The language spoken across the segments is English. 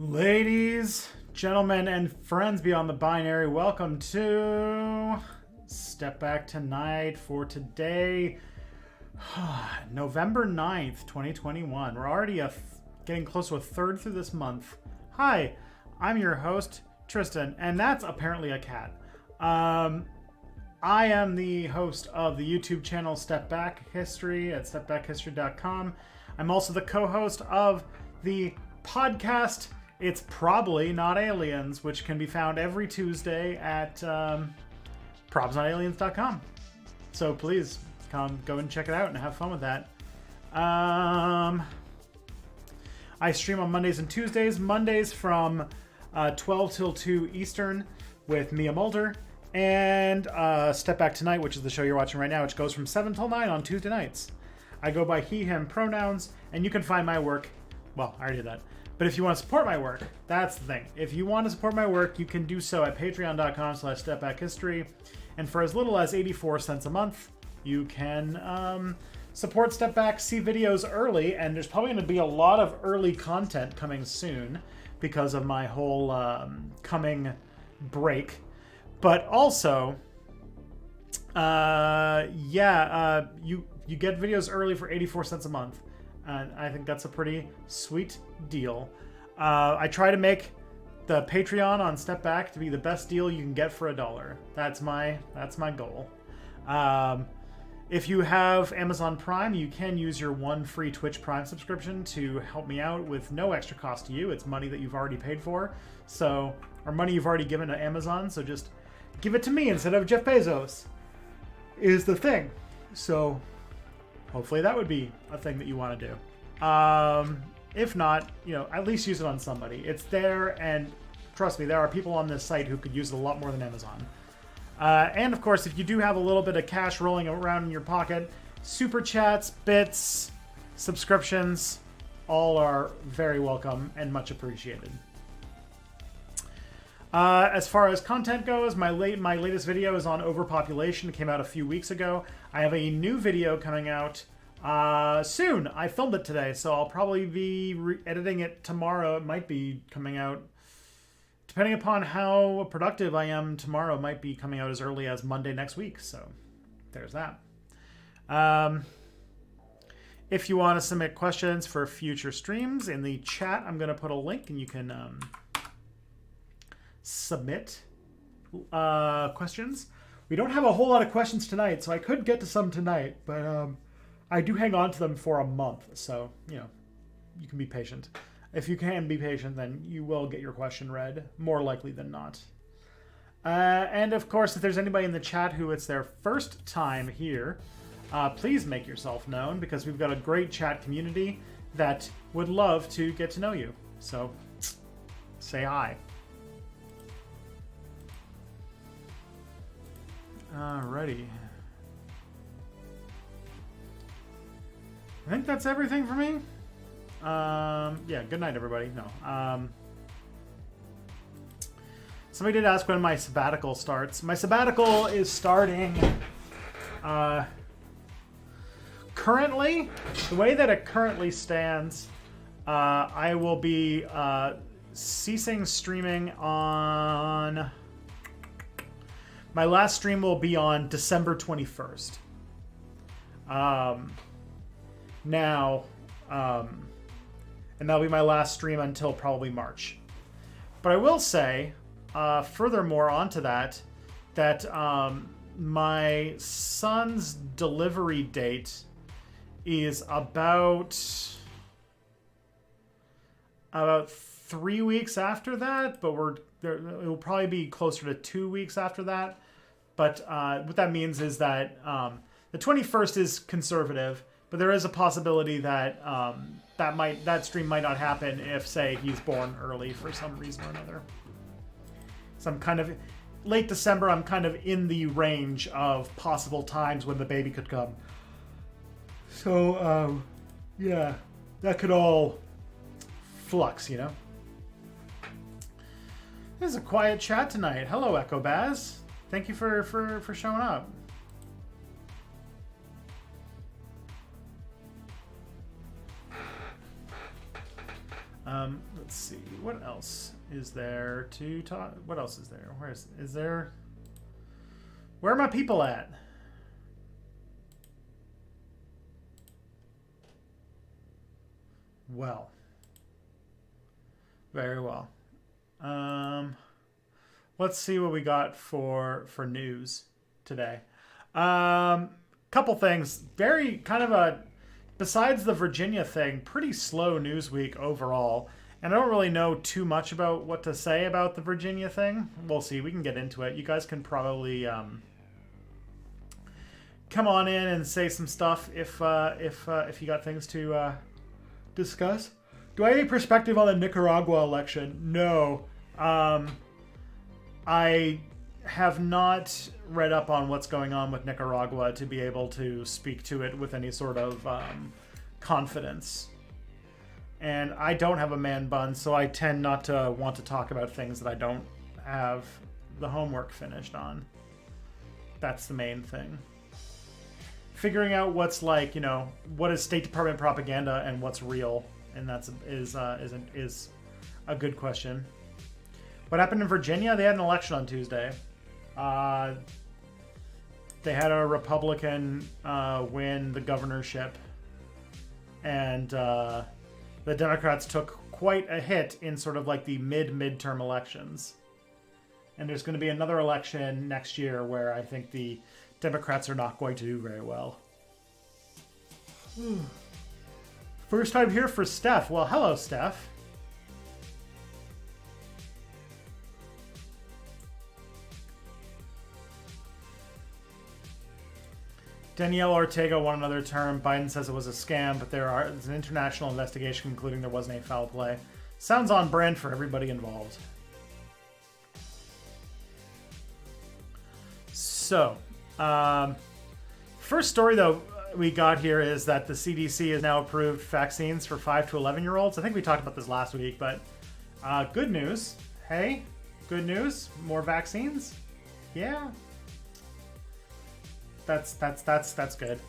Ladies, gentlemen, and friends beyond the binary, welcome to Step Back Tonight for today, November 9th, 2021. We're already getting close to a third through this month. Hi, I'm your host, Tristan, and that's apparently a cat. I am the host of the YouTube channel Step Back History at stepbackhistory.com. I'm also the co-host of the podcast It's Probably Not Aliens, which can be found every Tuesday at probsnotaliens.com. So please go and check it out and have fun with that. I stream on Mondays and Tuesdays. Mondays from 12 till 2 Eastern with Mia Mulder. And Step Back Tonight, which is the show you're watching right now, which goes from 7 till 9 on Tuesday nights. I go by he, him pronouns, and you can find my work. Well, I already did that. But if you want to support my work, that's the thing. If you want to support my work, you can do so at patreon.com/stepbackhistory. And for as little as 84 cents a month, you can support Step Back, see videos early, and there's probably going to be a lot of early content coming soon because of my whole coming break. But also, you get videos early for 84 cents a month. I think that's a pretty sweet deal. I try to make the Patreon on Step Back to be the best deal you can get for $1. That's my goal. If you have Amazon Prime, you can use your one free Twitch Prime subscription to help me out with no extra cost to you. It's money that you've already paid for, or money you've already given to Amazon. So just give it to me instead of Jeff Bezos. Is the thing. So hopefully that would be a thing that you want to do. If not, at least use it on somebody. It's there, and trust me, there are people on this site who could use it a lot more than Amazon. And of course, if you do have a little bit of cash rolling around in your pocket, super chats, bits, subscriptions, all are very welcome and much appreciated. As far as content goes, my latest video is on overpopulation. It came out a few weeks ago. I have a new video coming out soon. I filmed it today, so I'll probably be editing it tomorrow. It might be coming out, depending upon how productive I am tomorrow, it might be coming out as early as Monday next week. So there's that. If you want to submit questions for future streams, in the chat, I'm going to put a link, and you can submit questions. We don't have a whole lot of questions tonight, so I could get to some tonight, but I do hang on to them for a month, so you can be patient. If you can be patient, then you will get your question read, more likely than not. And of course, if there's anybody in the chat who it's their first time here, please make yourself known, because we've got a great chat community that would love to get to know you. So say hi. Alrighty. I think that's everything for me. Yeah, good night, everybody. No. Somebody did ask when my sabbatical starts. My sabbatical is starting currently. The way that it currently stands, I will be ceasing streaming on... My last stream will be on December 21st. And that'll be my last stream until probably March. But I will say, furthermore onto that my son's delivery date is about 3 weeks after that, but it will probably be closer to 2 weeks after that. But what that means is that the 21st is conservative, but there is a possibility that that stream might not happen if, say, he's born early for some reason or another. So I'm kind of late December. I'm kind of in the range of possible times when the baby could come. So yeah, that could all flux, This is a quiet chat tonight. Hello, Echo Baz. Thank you for showing up. Let's see. What else is there to talk? What else is there? Is there? Where are my people at? Well. Very well. Let's see what we got for news today. Couple things. Very kind of a, besides the Virginia thing, pretty slow news week overall. And I don't really know too much about what to say about the Virginia thing. We'll see. We can get into it. You guys can probably come on in and say some stuff if you got things to discuss. Do I have any perspective on the Nicaragua election? No. I have not read up on what's going on with Nicaragua to be able to speak to it with any sort of confidence. And I don't have a man bun, so I tend not to want to talk about things that I don't have the homework finished on. That's the main thing. Figuring out what's like, you know, what is State Department propaganda and what's real, and that's is a good question. What happened in Virginia? They had an election on Tuesday. They had a Republican win the governorship, and the Democrats took quite a hit in sort of like the midterm elections. And there's going to be another election next year where I think the Democrats are not going to do very well. First time here for Steph. Well, hello, Steph. Danielle Ortega won another term. Biden says it was a scam, but there's an international investigation concluding there wasn't any foul play. Sounds on brand for everybody involved. So, first story though we got here is that the CDC has now approved vaccines for 5 to 11-year-olds. I think we talked about this last week, but good news. Hey, good news. More vaccines. Yeah. That's good.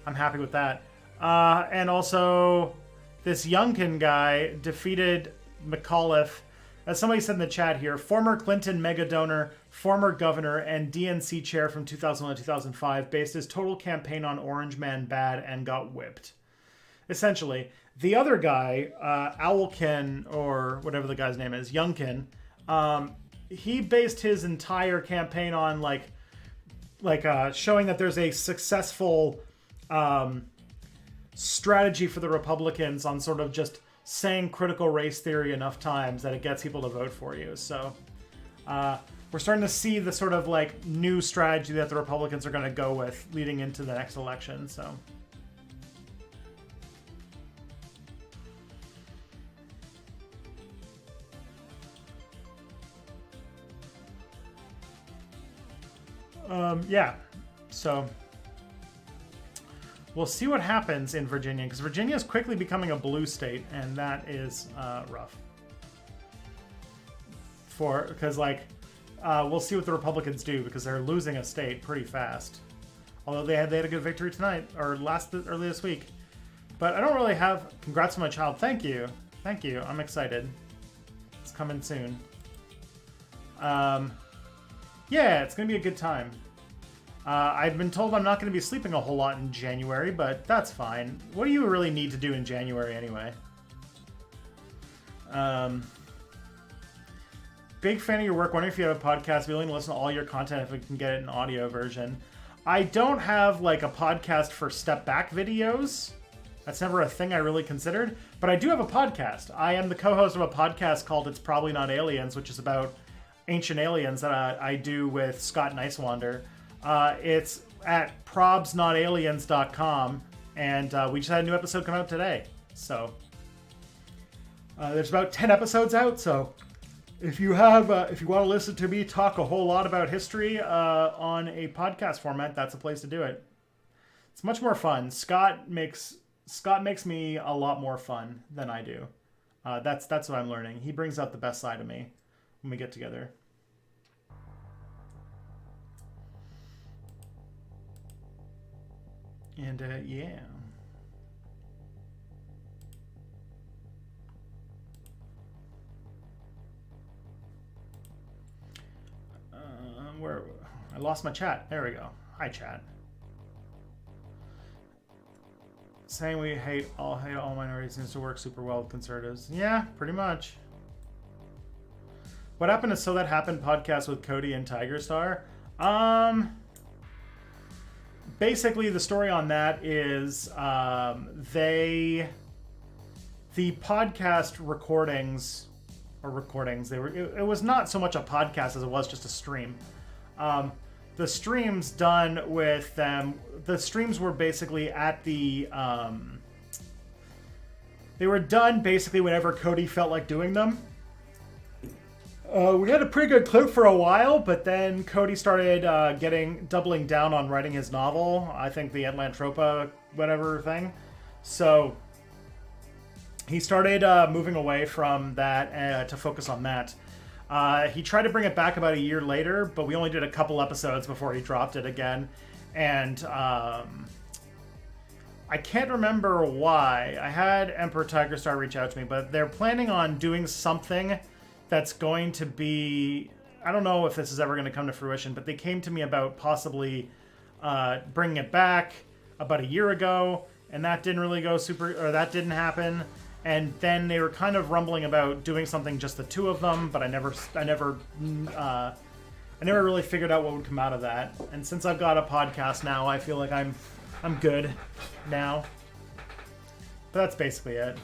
I'm happy with that. And also, this Youngkin guy defeated McAuliffe. As somebody said in the chat here, former Clinton mega donor, former governor, and DNC chair from 2001 to 2005 based his total campaign on Orange Man Bad and got whipped. Essentially, the other guy, Owlkin, or whatever the guy's name is, Youngkin, he based his entire campaign on showing that there's a successful strategy for the Republicans on sort of just saying critical race theory enough times that it gets people to vote for you. So we're starting to see the sort of like new strategy that the Republicans are going to go with leading into the next election. So yeah, so we'll see what happens in Virginia, because Virginia is quickly becoming a blue state, and that is rough. We'll see what the Republicans do, because they're losing a state pretty fast. Although they had a good victory tonight, or early this week. But I don't really have. Congrats on my child. Thank you. I'm excited. It's coming soon. Yeah, it's going to be a good time. I've been told I'm not going to be sleeping a whole lot in January, but that's fine. What do you really need to do in January anyway? Big fan of your work. Wondering if you have a podcast. Be willing to listen to all your content if we can get it in audio version. I don't have like a podcast for step back videos. That's never a thing I really considered. But I do have a podcast. I am the co-host of a podcast called It's Probably Not Aliens, which is about ancient aliens that I do with Scott Nicewander. It's at probsnotaliens.com, and we just had a new episode come out today. So there's about 10 episodes out. So if you want to listen to me talk a whole lot about history on a podcast format, that's a place to do it. It's much more fun. Scott makes me a lot more fun than I do. That's what I'm learning. He brings out the best side of me when we get together. And yeah. I lost my chat. There we go. Hi, chat. Saying we hate all minorities seems to work super well with conservatives. Yeah, pretty much. What happened to So That Happened podcast with Cody and Tiger Star? Basically, the story on that is the podcast recordings, it was not so much a podcast as it was just a stream. The streams done with them, the streams were basically at the, they were done basically whenever Cody felt like doing them. We had a pretty good clip for a while, but then Cody started doubling down on writing his novel. I think the Atlantropa whatever thing. So he started moving away from that to focus on that. He tried to bring it back about a year later, but we only did a couple episodes before he dropped it again. And I can't remember why. I had Emperor Tiger Star reach out to me, but they're planning on doing something that's going to be, I don't know if this is ever going to come to fruition, but they came to me about possibly bringing it back about a year ago, and that didn't really go that didn't happen. And then they were kind of rumbling about doing something just the two of them, but I never really figured out what would come out of that. And since I've got a podcast now, I feel like I'm good now. But that's basically it.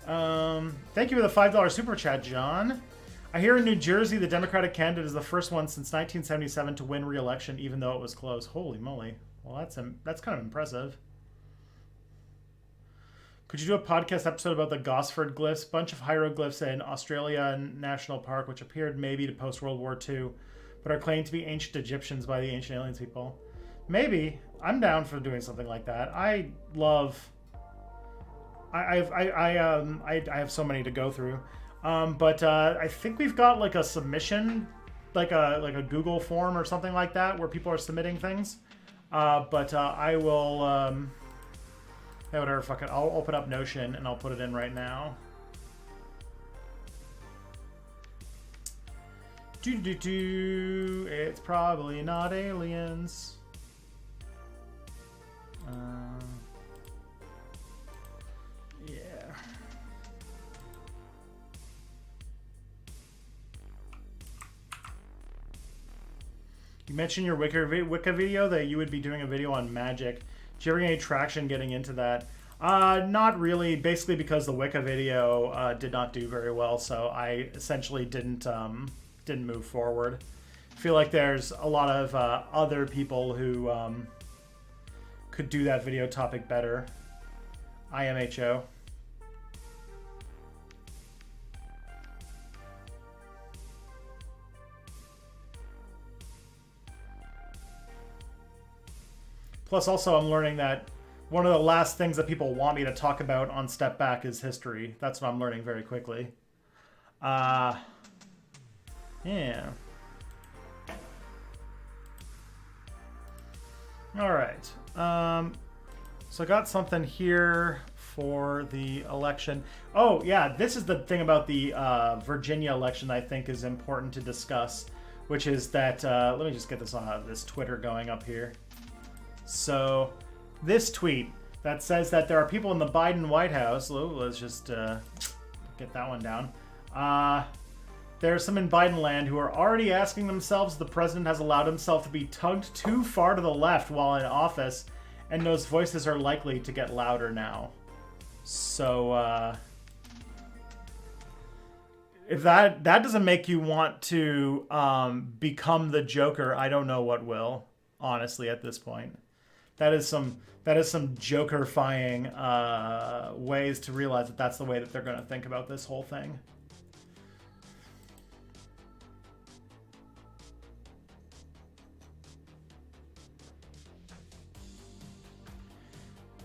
Thank you for the $5 super chat, John. I hear in New Jersey the Democratic candidate is the first one since 1977 to win re-election, even though it was close. Holy moly! Well, that's kind of impressive. Could you do a podcast episode about the Gosford glyphs, bunch of hieroglyphs in Australia National Park, which appeared maybe to post-World War II, but are claimed to be ancient Egyptians by the ancient aliens people? Maybe. I'm down for doing something like that. I have so many to go through, but I think we've got like a submission, like a Google form or something like that, where people are submitting things. But I will. Yeah, whatever. Fuck it. I'll open up Notion and I'll put it in right now. It's probably not aliens. Yeah. You mentioned your Wicca video that you would be doing a video on magic. Did you ever get any traction getting into that? Not really. Basically because the Wicca video did not do very well, so I essentially didn't move forward. I feel like there's a lot of other people who could do that video topic better. IMHO. Plus, also, I'm learning that one of the last things that people want me to talk about on Step Back is history. That's what I'm learning very quickly. Yeah. All right. So I got something here for the election. Oh, yeah, this is the thing about the Virginia election I think is important to discuss, which is that, let me just get this Twitter going up here. So this tweet that says that there are people in the Biden White House, let's just get that one down. There are some in Biden land who are already asking themselves if the president has allowed himself to be tugged too far to the left while in office, and those voices are likely to get louder now. So if that doesn't make you want to become the Joker, I don't know what will, honestly, at this point. That is some Joker-fying ways to realize that that's the way that they're going to think about this whole thing.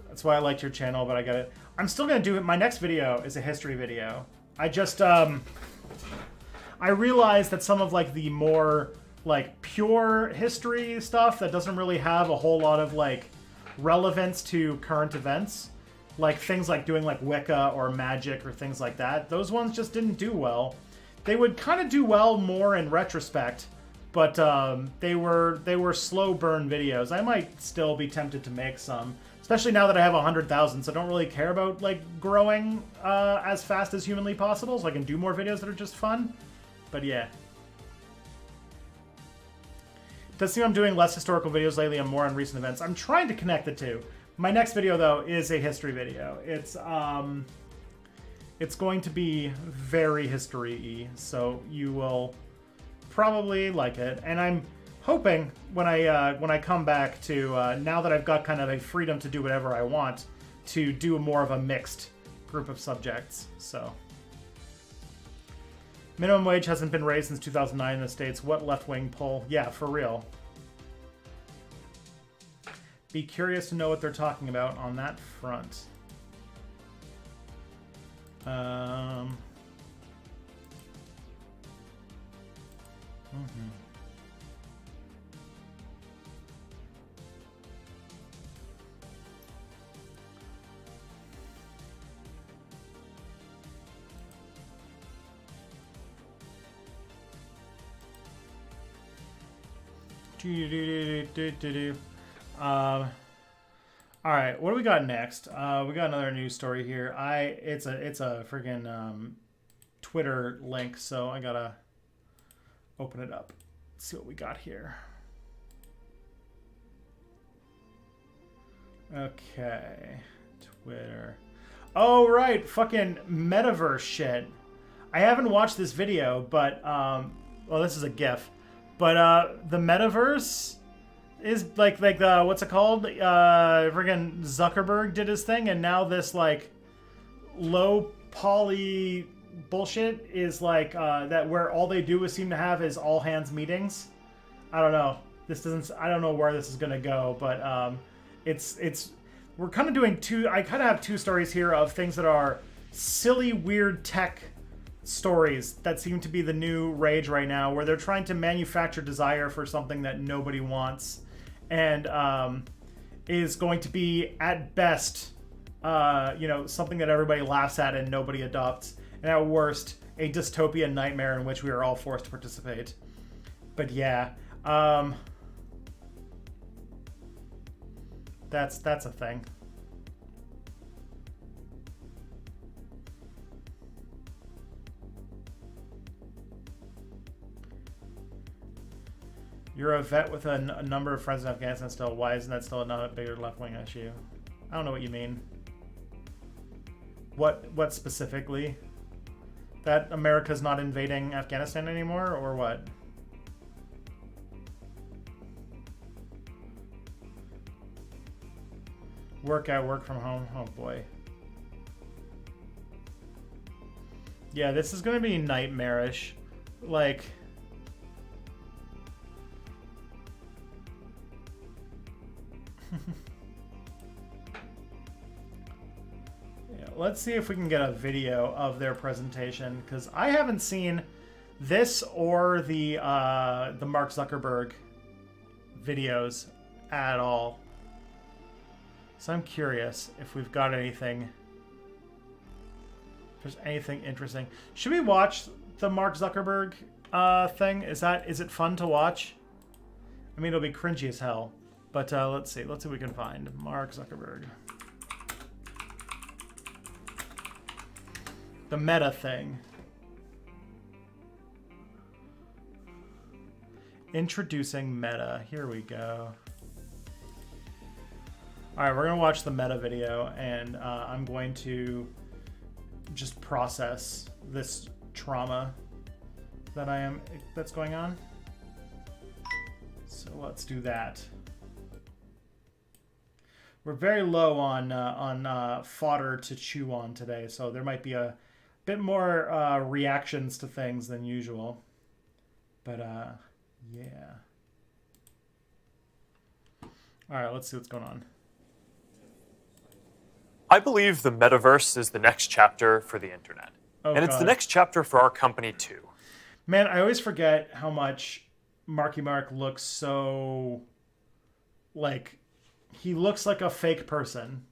That's why I liked your channel, but I got it. I'm still going to do it. My next video is a history video. I just, I realized that some of like the more like pure history stuff that doesn't really have a whole lot of like relevance to current events, like things like doing like Wicca or magic or things like that, those ones just didn't do well. They would kind of do well more in retrospect, but they were slow burn videos. I might still be tempted to make some, especially now that I have 100,000. So I don't really care about like growing as fast as humanly possible, so I can do more videos that are just fun. But yeah. Does seem I'm doing less historical videos lately and more on recent events. I'm trying to connect the two. My next video, though, is a history video. It's going to be very history-y, so you will probably like it. And I'm hoping when I come back to now that I've got kind of a freedom to do whatever I want, to do more of a mixed group of subjects. So. Minimum wage hasn't been raised since 2009 in the States. What left-wing pull? Yeah, for real. Be curious to know what they're talking about on that front. All right, what do we got next? We got another news story here. It's a friggin' Twitter link, so I gotta open it up. Let's see what we got here. Okay, Twitter. Oh right, fucking metaverse shit. I haven't watched this video, but well, this is a GIF. But the metaverse is like the what's it called? Friggin' Zuckerberg did his thing, and now this like low poly bullshit is like that where all they do is seem to have is all hands meetings. I don't know. This doesn't. I don't know where this is gonna go, but it's we're kind of doing two. I kind of have two stories here of things that are silly, weird tech stories that seem to be the new rage right now, where they're trying to manufacture desire for something that nobody wants, and is going to be at best, something that everybody laughs at and nobody adopts, and at worst, a dystopian nightmare in which we are all forced to participate. But yeah, that's a thing. You're a vet with a number of friends in Afghanistan still. Why isn't that still not a bigger left-wing issue? I don't know what you mean. What specifically? That America's not invading Afghanistan anymore, or what? Work out, work from home. Oh boy. Yeah, this is gonna be nightmarish. Like... yeah, let's see if we can get a video of their presentation, because I haven't seen this or the Mark Zuckerberg videos at all. So I'm curious if we've got anything. If there's anything interesting. Should we watch the Mark Zuckerberg thing? Is it fun to watch? I mean, it'll be cringy as hell. But let's see what we can find. Mark Zuckerberg. The Meta thing. Introducing Meta. Here we go. Alright, we're going to watch the Meta video, and I'm going to just process this trauma that's going on. So let's do that. We're very low on fodder to chew on today, so there might be a bit more reactions to things than usual. But yeah. All right, let's see what's going on. I believe the metaverse is the next chapter for the internet. Oh, and it's the next chapter for our company, too. Man, I always forget how much Marky Mark looks so... like... he looks like a fake person.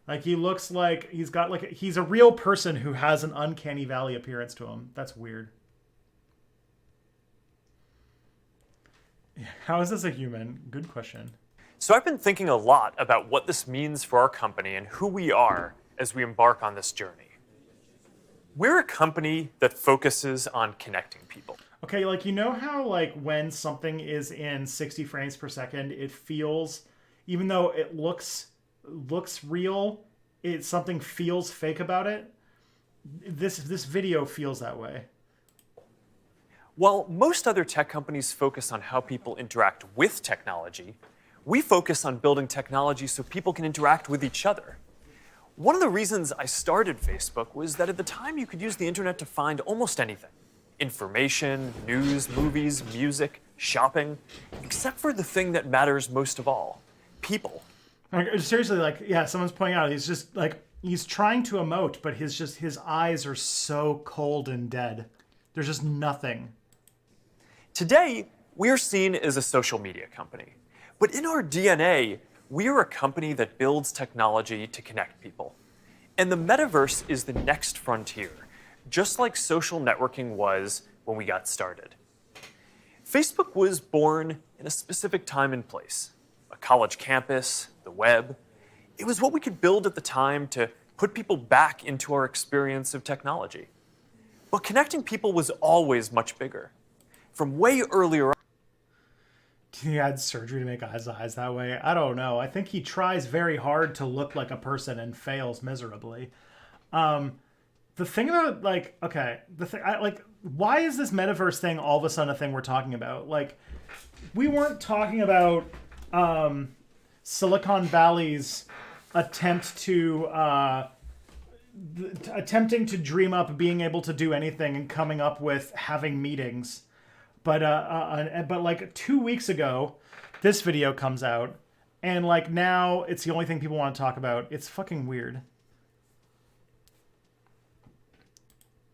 Like, he looks like he's got like... he's a real person who has an uncanny valley appearance to him. That's weird. How is this a human? Good question. So I've been thinking a lot about what this means for our company and who we are as we embark on this journey. We're a company that focuses on connecting people. Okay, like, you know how, like, when something is in 60 frames per second, it feels, even though it looks real, something feels fake about it? This video feels that way. While most other tech companies focus on how people interact with technology, we focus on building technology so people can interact with each other. One of the reasons I started Facebook was that at the time you could use the internet to find almost anything. Information, news, movies, music, shopping, except for the thing that matters most of all, people. Like, seriously, like, yeah, someone's pointing out, he's just, like, he's trying to emote, but his eyes are so cold and dead. There's just nothing. Today, we're seen as a social media company. But in our DNA, we are a company that builds technology to connect people. And the metaverse is the next frontier, just like social networking was when we got started. Facebook was born in a specific time and place, a college campus, the web. It was what we could build at the time to put people back into our experience of technology. But connecting people was always much bigger. From way earlier on, He had surgery to make his eyes that way. I don't know. I think he tries very hard to look like a person and fails miserably. The thing about, like, okay, why is this metaverse thing all of a sudden a thing we're talking about? Like, we weren't talking about Silicon Valley's attempt to attempting to dream up being able to do anything and coming up with having meetings. But like 2 weeks ago, this video comes out, and like now it's the only thing people want to talk about. It's fucking weird.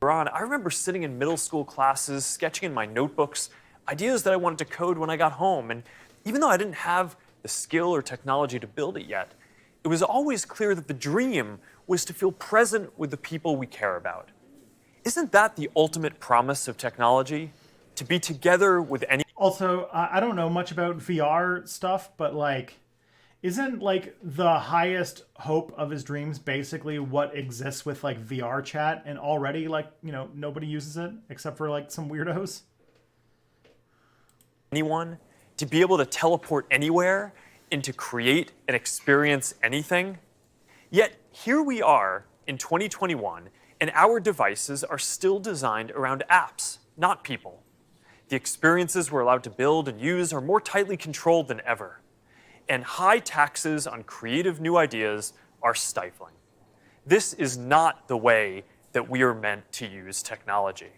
I remember sitting in middle school classes, sketching in my notebooks, ideas that I wanted to code when I got home. And even though I didn't have the skill or technology to build it yet, it was always clear that the dream was to feel present with the people we care about. Isn't that the ultimate promise of technology? To be together with any... Also, I don't know much about VR stuff, but like, isn't like the highest hope of his dreams basically what exists with like VR chat, and already, like, you know, nobody uses it except for like some weirdos? Anyone, to be able to teleport anywhere and to create and experience anything. Yet here we are in 2021, and our devices are still designed around apps, not people. The experiences we're allowed to build and use are more tightly controlled than ever. And high taxes on creative new ideas are stifling. This is not the way that we are meant to use technology.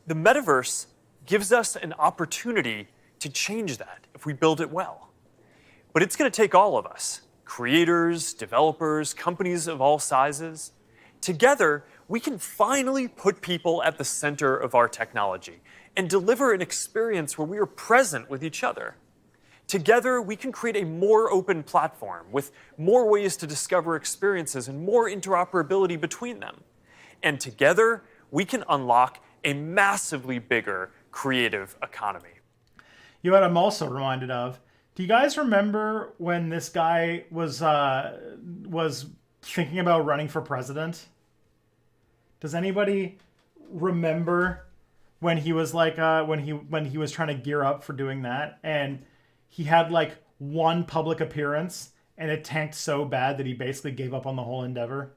The metaverse gives us an opportunity to change that if we build it well. But it's going to take all of us, creators, developers, companies of all sizes. Together, we can finally put people at the center of our technology and deliver an experience where we are present with each other. Together, we can create a more open platform with more ways to discover experiences and more interoperability between them. And together, we can unlock a massively bigger creative economy. You know what I'm also reminded of? Do you guys remember when this guy was thinking about running for president? Does anybody remember when he was like when he was trying to gear up for doing that, and he had like one public appearance and it tanked so bad that he basically gave up on the whole endeavor?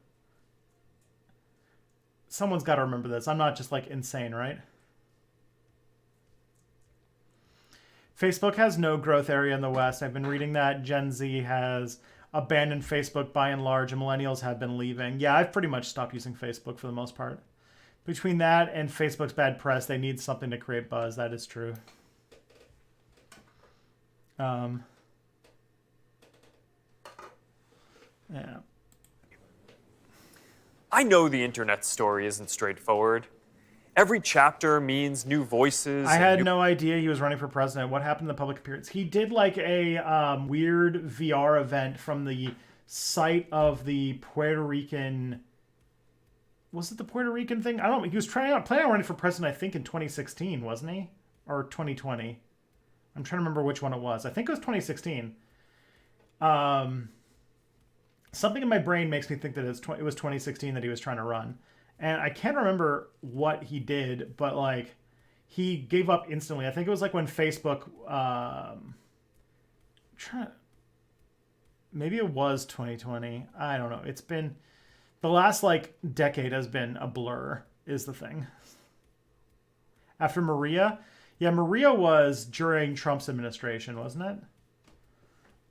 Someone's got to remember this. I'm not just like insane, right? Facebook has no growth area in the West. I've been reading that Gen Z has abandoned Facebook by and large, and millennials have been leaving. Yeah, I've pretty much stopped using Facebook for the most part. Between that and Facebook's bad press, they need something to create buzz. That is true. Yeah. I know the internet story isn't straightforward. Every chapter means new voices. I had no idea he was running for president. What happened to the public appearance? He did like a weird VR event from the site of the Puerto Rican... Was it the Puerto Rican thing? I don't know. He was planning on running for president, I think, in 2016, wasn't he? Or 2020. I'm trying to remember which one it was. I think it was 2016. Something in my brain makes me think that it was 2016 that he was trying to run. And I can't remember what he did, but like he gave up instantly. I think it was like when Facebook maybe it was 2020. I don't know. It's been the last like decade has been a blur is the thing. After Maria, yeah, Maria was during Trump's administration, wasn't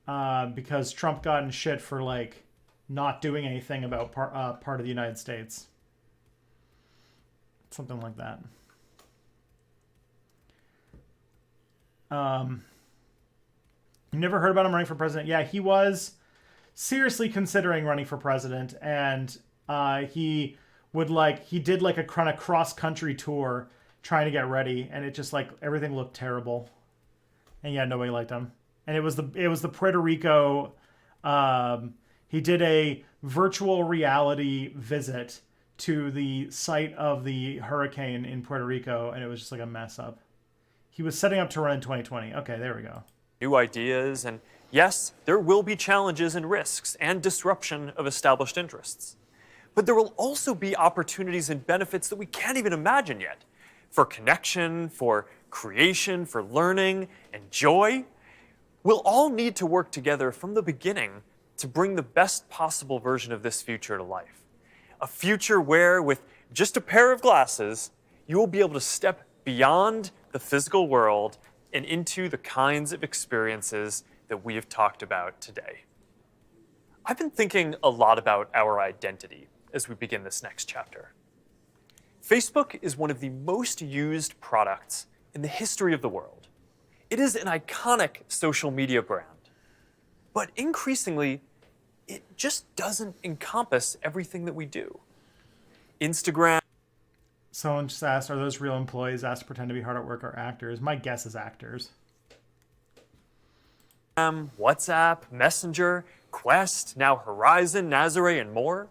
it? Because Trump got in shit for like not doing anything about part of the United States. Something like that. You never heard about him running for president? Yeah, he was seriously considering running for president, and he did like a kind of cross-country tour trying to get ready, and it just like everything looked terrible. And yeah, nobody liked him. And it was the Puerto Rico. He did a virtual reality visit to the site of the hurricane in Puerto Rico, and it was just like a mess up. He was setting up to run in 2020. Okay, there we go. New ideas, and yes, there will be challenges and risks and disruption of established interests. But there will also be opportunities and benefits that we can't even imagine yet. For connection, for creation, for learning, and joy. We'll all need to work together from the beginning to bring the best possible version of this future to life. A future where, with just a pair of glasses, you will be able to step beyond the physical world and into the kinds of experiences that we have talked about today. I've been thinking a lot about our identity as we begin this next chapter. Facebook is one of the most used products in the history of the world. It is an iconic social media brand, but increasingly, it just doesn't encompass everything that we do. Instagram. Someone just asked, are those real employees asked to pretend to be hard at work or actors? My guess is actors. WhatsApp, Messenger, Quest, now Horizon, Nazare, and more.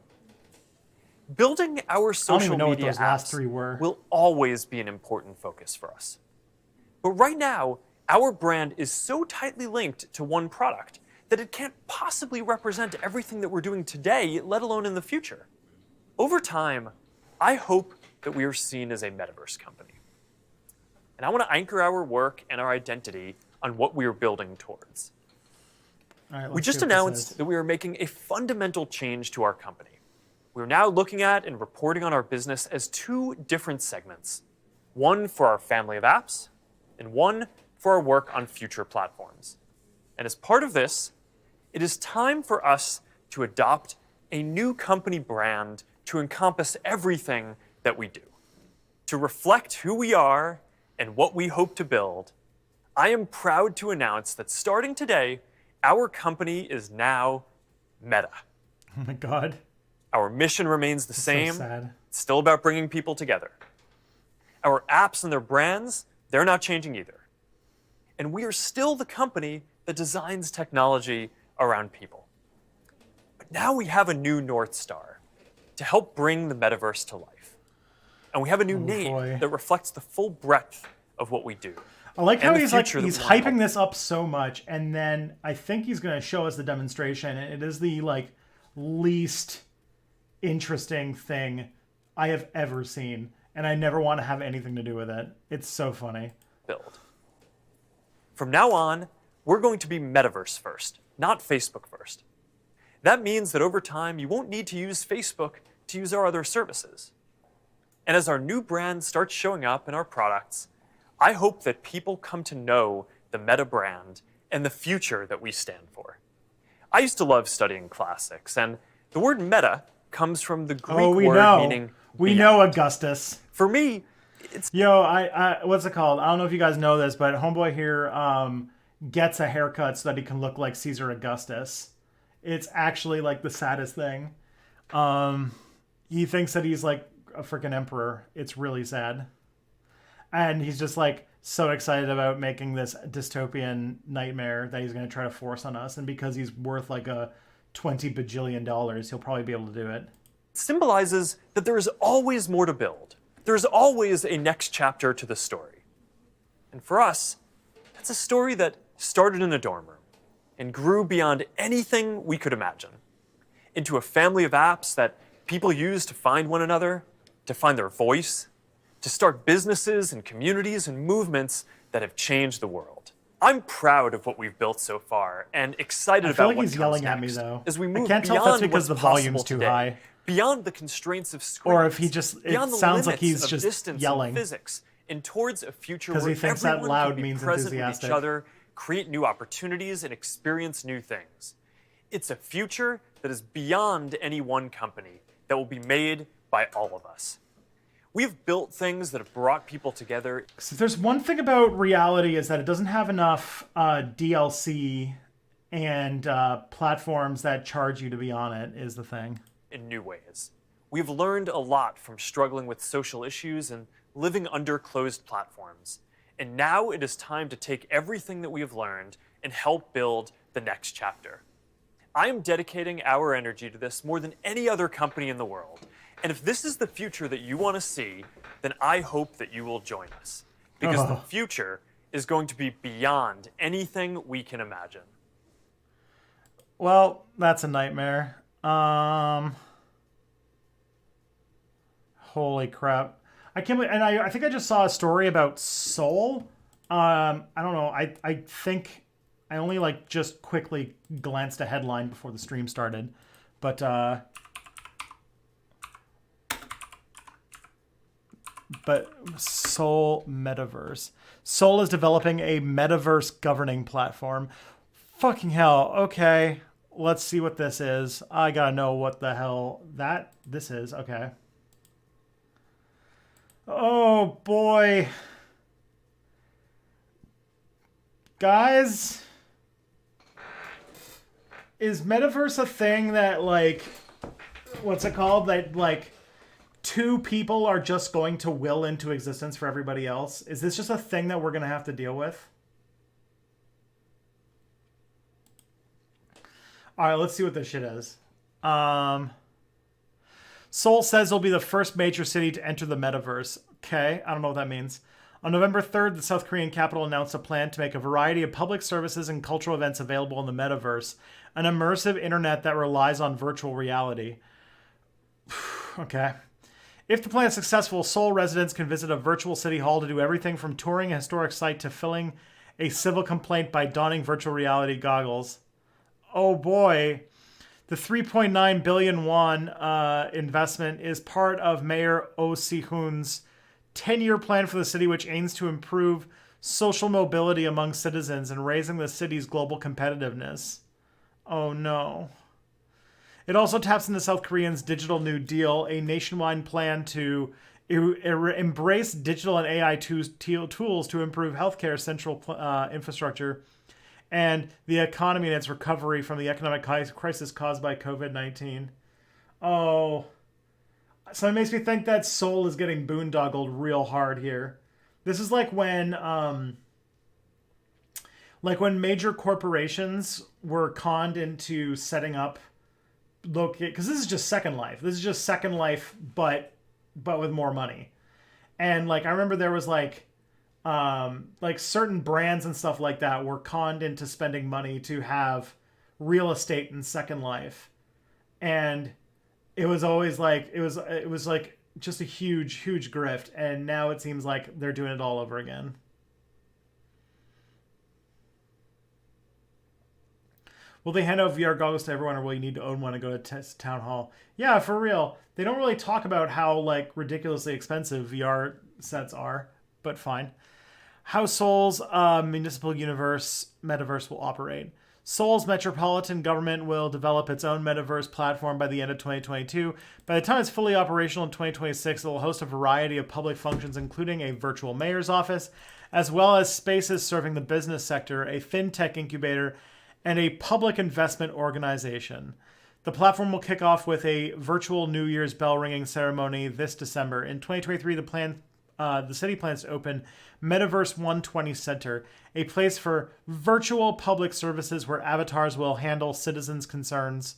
Building our social media apps will always be an important focus for us. But right now, our brand is so tightly linked to one product that it can't possibly represent everything that we're doing today, let alone in the future. Over time, I hope that we are seen as a metaverse company. And I want to anchor our work and our identity on what we are building towards. We just announced that we are making a fundamental change to our company. We're now looking at and reporting on our business as two different segments. One for our family of apps, and one for our work on future platforms. And as part of this, it is time for us to adopt a new company brand to encompass everything that we do. To reflect who we are and what we hope to build, I am proud to announce that starting today, our company is now Meta. Oh my God. Our mission remains the same. So sad. It's still about bringing people together. Our apps and their brands, they're not changing either. And we are still the company that designs technology around people. But now we have a new North Star to help bring the metaverse to life. And we have a new name that reflects the full breadth of what we do. I like how he's hyping this up so much, and then I think he's going to show us the demonstration, and it is the like least interesting thing I have ever seen, and I never want to have anything to do with it. It's so funny. Build. From now on, we're going to be metaverse first, not Facebook first. That means that over time, you won't need to use Facebook to use our other services. And as our new brand starts showing up in our products, I hope that people come to know the Meta brand and the future that we stand for. I used to love studying classics, and the word meta comes from the Greek word meaning we know Augustus. For me, it's I what's it called? I don't know if you guys know this, but homeboy here gets a haircut so that he can look like Caesar Augustus. It's actually like the saddest thing. He thinks that he's like a freaking emperor. It's really sad. And he's just like so excited about making this dystopian nightmare that he's going to try to force on us. And because he's worth like a $20 bajillion, he'll probably be able to do it. Symbolizes that there is always more to build. There's always a next chapter to the story. And for us, It's a story that started in a dorm room and grew beyond anything we could imagine, into a family of apps that people use to find one another, to find their voice, to start businesses and communities and movements that have changed the world. I'm proud of what we've built so far and excited I feel about like what he's comes yelling next at me, though. as we I move can't tell if beyond that's because what's the volume's possible too today, high. beyond the constraints of screens, Or if he just, it beyond the sounds like limits he's of just distance yelling. and physics, and towards a future 'Cause where he thinks that everyone loud can be means present with each enthusiastic. other, create new opportunities, and experience new things. It's a future that is beyond any one company, that will be made by all of us. We've built things that have brought people together. So if there's one thing about reality is that it doesn't have enough DLC and platforms that charge you to be on it is the thing. In new ways. We've learned a lot from struggling with social issues and living under closed platforms. And now it is time to take everything that we have learned and help build the next chapter. I am dedicating our energy to this more than any other company in the world. And if this is the future that you want to see, then I hope that you will join us. Because the future is going to be beyond anything we can imagine. Well, that's a nightmare. Holy crap. I can't believe, and I think I just saw a story about Seoul. I don't know. I think I only like just quickly glanced a headline before the stream started. But Seoul Metaverse. Seoul is developing a metaverse governing platform. Fucking hell. Okay. Let's see what this is. I gotta know what the hell this is. Okay. Oh boy. Guys, is metaverse a thing that, like, what's it called? That, like, two people are just going to will into existence for everybody else? Is this just a thing that we're going to have to deal with? All right, let's see what this shit is. Seoul says it'll be the first major city to enter the metaverse. Okay, I don't know what that means. On November 3rd, the South Korean capital announced a plan to make a variety of public services and cultural events available in the metaverse, an immersive internet that relies on virtual reality. Okay. If the plan is successful, Seoul residents can visit a virtual city hall to do everything from touring a historic site to filling a civil complaint by donning virtual reality goggles. Oh boy. The 3.9 billion won investment is part of Mayor Oh Si-hoon's 10-year plan for the city, which aims to improve social mobility among citizens and raising the city's global competitiveness. Oh no. It also taps into South Korea's Digital New Deal, a nationwide plan to embrace digital and AI tools to improve healthcare central infrastructure and the economy and its recovery from the economic crisis caused by COVID-19. Oh. So it makes me think that Seoul is getting boondoggled real hard here. This is like when major corporations were conned into setting up because this is just Second Life. This is just Second Life, but with more money. And like I remember there was like certain brands and stuff like that were conned into spending money to have real estate in Second Life, and it was always like it was like just a huge grift. And now it seems like they're doing it all over again. Will they hand out VR goggles to everyone, or will you need to own one and go to town hall? Yeah, for real. They don't really talk about how like ridiculously expensive VR sets are, but fine. How Seoul's municipal metaverse will operate. Seoul's metropolitan government will develop its own metaverse platform by the end of 2022. By the time it's fully operational in 2026, it will host a variety of public functions, including a virtual mayor's office, as well as spaces serving the business sector, a fintech incubator, and a public investment organization. The platform will kick off with a virtual New Year's bell ringing ceremony this December. In 2023, the city plans to open Metaverse 120 Center, a place for virtual public services where avatars will handle citizens' concerns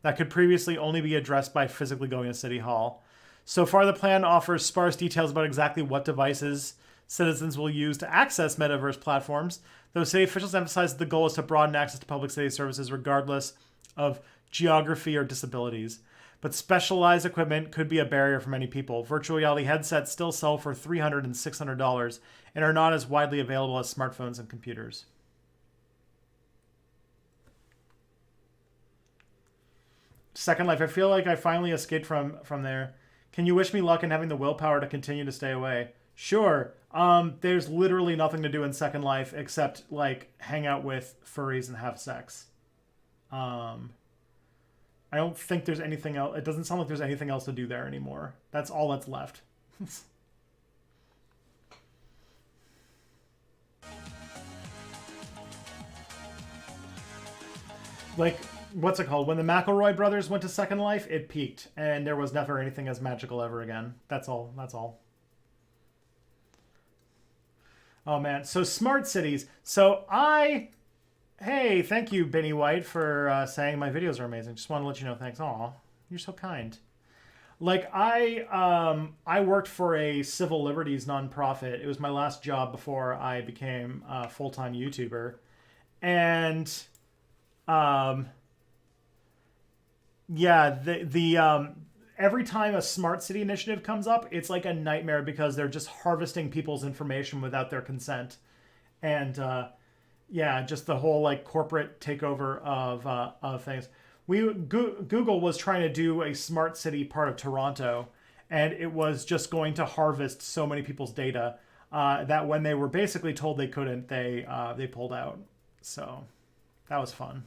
that could previously only be addressed by physically going to City Hall. So far, the plan offers sparse details about exactly what devices citizens will use to access metaverse platforms, though city officials emphasize that the goal is to broaden access to public city services regardless of geography or disabilities. But specialized equipment could be a barrier for many people. Virtual reality headsets still sell for $300 and $600 and are not as widely available as smartphones and computers. Second Life. I feel like I finally escaped from there. Can you wish me luck in having the willpower to continue to stay away? Sure. There's literally nothing to do in Second Life except like hang out with furries and have sex. I don't think there's anything else. It doesn't sound like there's anything else to do there anymore. That's all that's left. Like, what's it called? When the McElroy brothers went to Second Life, it peaked, and there was never anything as magical ever again. That's all. That's all. Oh, man. So, smart cities. So, Hey, thank you, Benny White, for saying my videos are amazing. Just want to let you know, thanks. Aw, you're so kind. Like, I worked for a civil liberties nonprofit. It was my last job before I became a full-time YouTuber. And, yeah, every time a smart city initiative comes up, it's like a nightmare because they're just harvesting people's information without their consent. And, yeah, just the whole like corporate takeover of things. Google was trying to do a smart city part of Toronto, and it was just going to harvest so many people's data that when they were basically told they couldn't, they pulled out. So that was fun.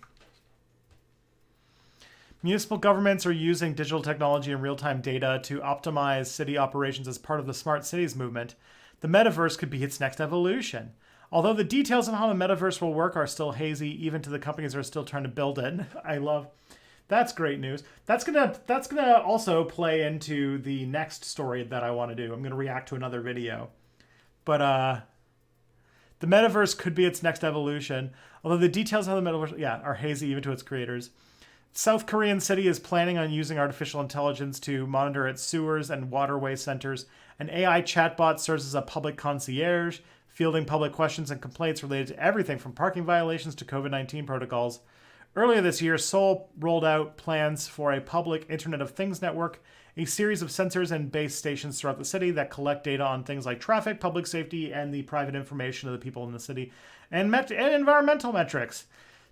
Municipal governments are using digital technology and real-time data to optimize city operations as part of the smart cities movement. The metaverse could be its next evolution. Although the details of how the metaverse will work are still hazy, even to the companies that are still trying to build it. That's great news. That's gonna also play into the next story that I want to do. I'm gonna react to another video. But the metaverse could be its next evolution. Although the details of how the metaverse, are hazy even to its creators. South Korean city is planning on using artificial intelligence to monitor its sewers and waterway centers. An AI chatbot serves as a public concierge, fielding public questions and complaints related to everything from parking violations to COVID-19 protocols. Earlier this year, Seoul rolled out plans for a public Internet of Things network, a series of sensors and base stations throughout the city that collect data on things like traffic, public safety, and the private information of the people in the city, and environmental metrics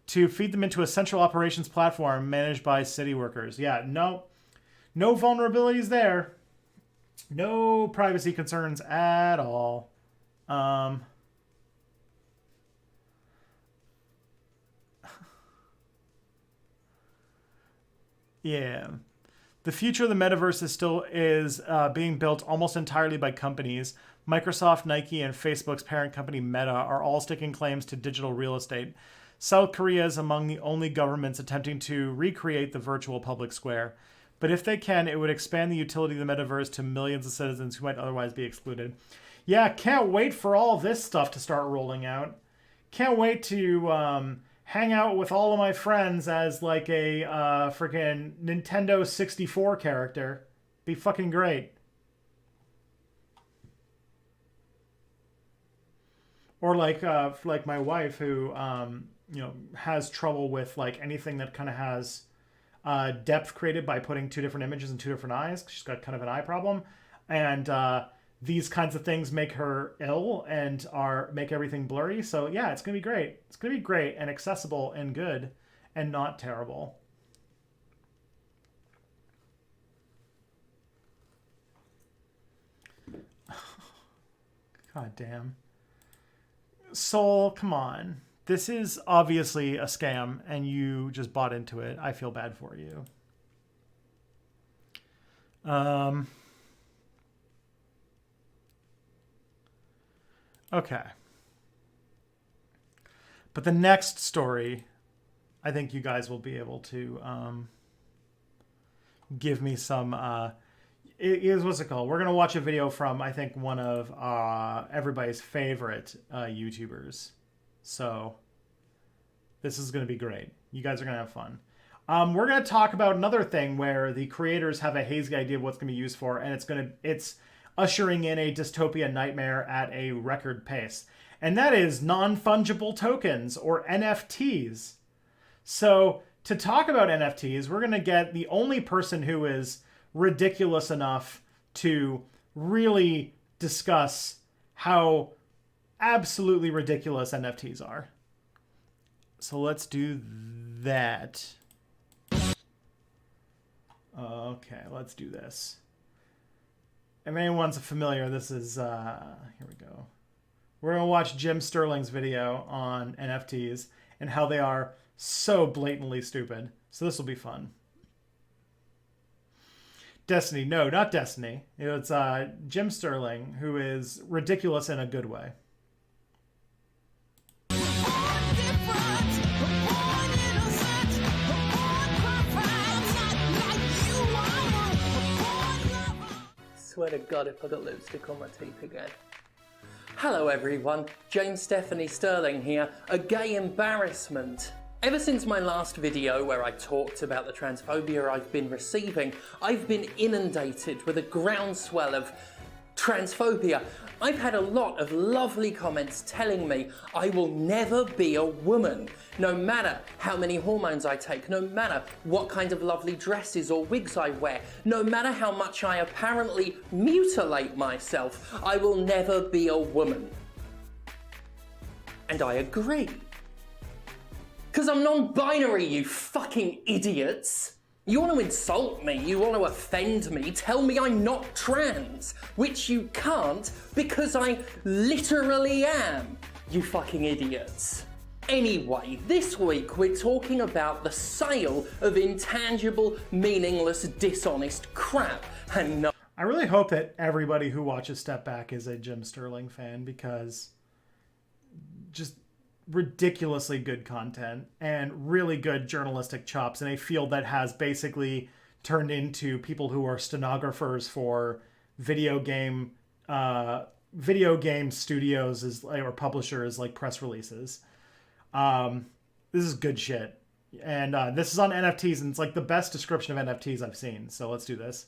to feed them into a central operations platform managed by city workers. Yeah, no vulnerabilities there. No privacy concerns at all. Yeah. The future of the metaverse is being built almost entirely by companies. Microsoft, Nike, and Facebook's parent company Meta are all staking claims to digital real estate. South Korea is among the only governments attempting to recreate the virtual public square. But if they can, it would expand the utility of the metaverse to millions of citizens who might otherwise be excluded. Yeah, can't wait for all this stuff to start rolling out. Can't wait to hang out with all of my friends as like a freaking Nintendo 64 character. Be fucking great. Or like my wife who has trouble with like anything that kind of has depth created by putting two different images in two different eyes. She's got kind of an eye problem, and these kinds of things make her ill and make everything blurry. So yeah, it's gonna be great. It's gonna be great and accessible and good and not terrible. God damn. Soul, come on. This is obviously a scam and you just bought into it. I feel bad for you. Okay. But the next story, I think you guys will be able to give me some... what's it called? We're going to watch a video from, I think, one of everybody's favorite YouTubers. So this is going to be great. You guys are going to have fun. We're going to talk about another thing where the creators have a hazy idea of what's going to be used for, and ushering in a dystopia nightmare at a record pace. And that is non-fungible tokens, or NFTs. So to talk about NFTs, we're going to get the only person who is ridiculous enough to really discuss how absolutely ridiculous NFTs are. So let's do that. Okay, let's do this. If anyone's familiar, this is, here we go. We're going to watch Jim Sterling's video on NFTs and how they are so blatantly stupid. So this will be fun. Destiny. No, not Destiny. It's Jim Sterling, who is ridiculous in a good way. Swear to God if I got lipstick on my teeth again. Hello everyone, James Stephanie Sterling here, a gay embarrassment. Ever since my last video where I talked about the transphobia I've been receiving, I've been inundated with a groundswell of transphobia. I've had a lot of lovely comments telling me I will never be a woman, no matter how many hormones I take, no matter what kind of lovely dresses or wigs I wear, no matter how much I apparently mutilate myself, I will never be a woman. And I agree. Because I'm non-binary, you fucking idiots. You want to insult me, you want to offend me, tell me I'm not trans, which you can't because I literally am, you fucking idiots. Anyway, this week we're talking about the sale of intangible, meaningless, dishonest crap. And no, I really hope that everybody who watches Step Back is a Jim Sterling fan, because just ridiculously good content and really good journalistic chops in a field that has basically turned into people who are stenographers for video game studios or publishers, like press releases. This is good shit. And this is on NFTs, and it's like the best description of NFTs I've seen. So let's do this.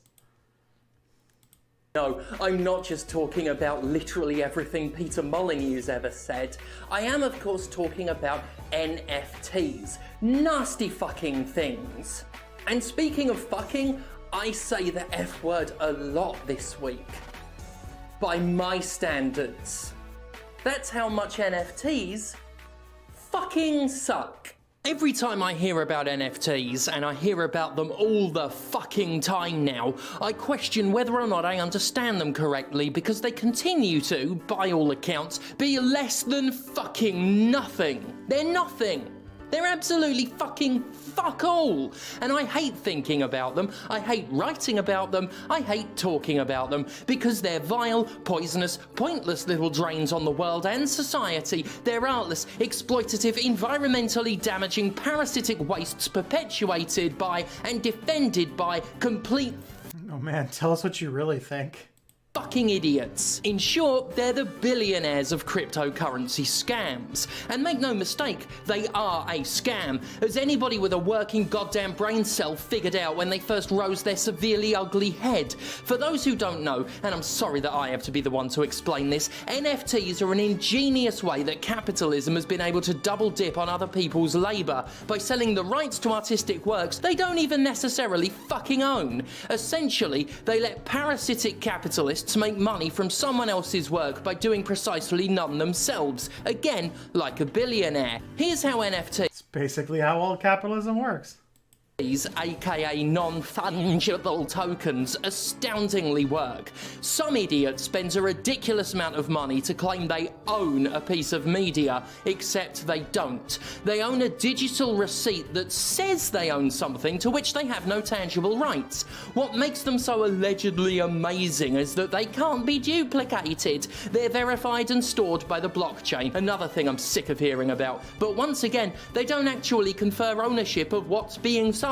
No, I'm not just talking about literally everything Peter Molyneux's ever said. I am, of course, talking about NFTs. Nasty fucking things. And speaking of fucking, I say the F word a lot this week. By my standards. That's how much NFTs fucking suck. Every time I hear about NFTs, and I hear about them all the fucking time now, I question whether or not I understand them correctly, because they continue to, by all accounts, be less than fucking nothing. They're nothing. They're absolutely fucking fuck all. And I hate thinking about them, I hate writing about them, I hate talking about them, because they're vile, poisonous, pointless little drains on the world and society. They're artless, exploitative, environmentally damaging, parasitic wastes perpetuated by and defended by complete... Oh man, tell us what you really think. Fucking idiots. In short, they're the billionaires of cryptocurrency scams. And make no mistake, they are a scam, as anybody with a working goddamn brain cell figured out when they first rose their severely ugly head. For those who don't know, and I'm sorry that I have to be the one to explain this, NFTs are an ingenious way that capitalism has been able to double dip on other people's labour by selling the rights to artistic works they don't even necessarily fucking own. Essentially, they let parasitic capitalists make money from someone else's work by doing precisely none themselves. Again, like a billionaire. Here's how NFTs... It's basically how all capitalism works. aka non-fungible tokens, astoundingly work. Some idiot spends a ridiculous amount of money to claim they own a piece of media, except they don't. They own a digital receipt that says they own something to which they have no tangible rights. What makes them so allegedly amazing is that they can't be duplicated. They're verified and stored by the blockchain, another thing I'm sick of hearing about. But once again, they don't actually confer ownership of what's being sold.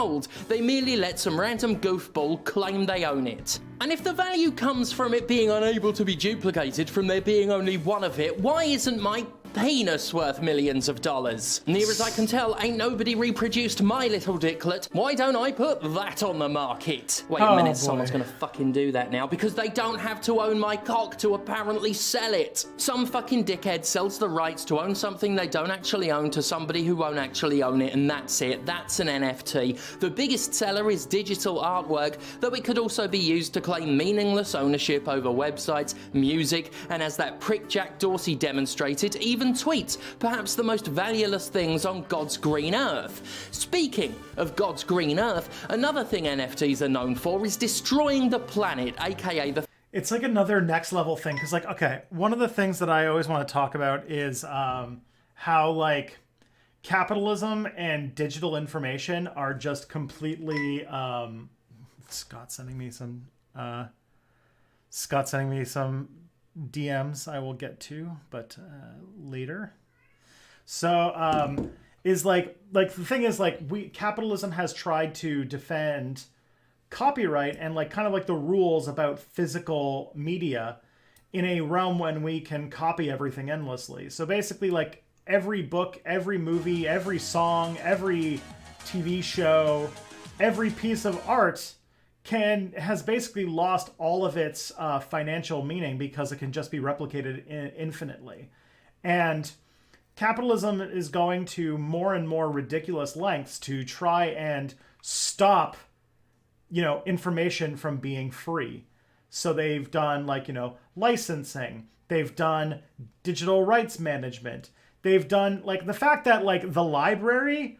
They merely let some random goofball claim they own it. And if the value comes from it being unable to be duplicated, from there being only one of it, why isn't my penis worth millions of dollars. Near as I can tell, ain't nobody reproduced my little dicklet. Why don't I put that on the market? Wait a minute, someone's gonna fucking do that now, because they don't have to own my cock to apparently sell it. Some fucking dickhead sells the rights to own something they don't actually own to somebody who won't actually own it, and that's it. That's an NFT. The biggest seller is digital artwork, though it could also be used to claim meaningless ownership over websites, music, and as that prick Jack Dorsey demonstrated, even tweets, perhaps the most valueless things on God's green earth. Speaking of God's green earth, another thing NFTs are known for is destroying the planet, aka the... It's like another next level thing, because like, okay, one of the things that I always want to talk about is how like capitalism and digital information are just completely Scott's sending me some DMs I will get to, but later. So is like the thing is like capitalism has tried to defend copyright and like kind of like the rules about physical media in a realm when we can copy everything endlessly. So basically like every book, every movie, every song, every TV show, every piece of art has basically lost all of its financial meaning because it can just be replicated infinitely. And capitalism is going to more and more ridiculous lengths to try and stop, information from being free. So they've done like, licensing. They've done digital rights management. They've done like the fact that like the library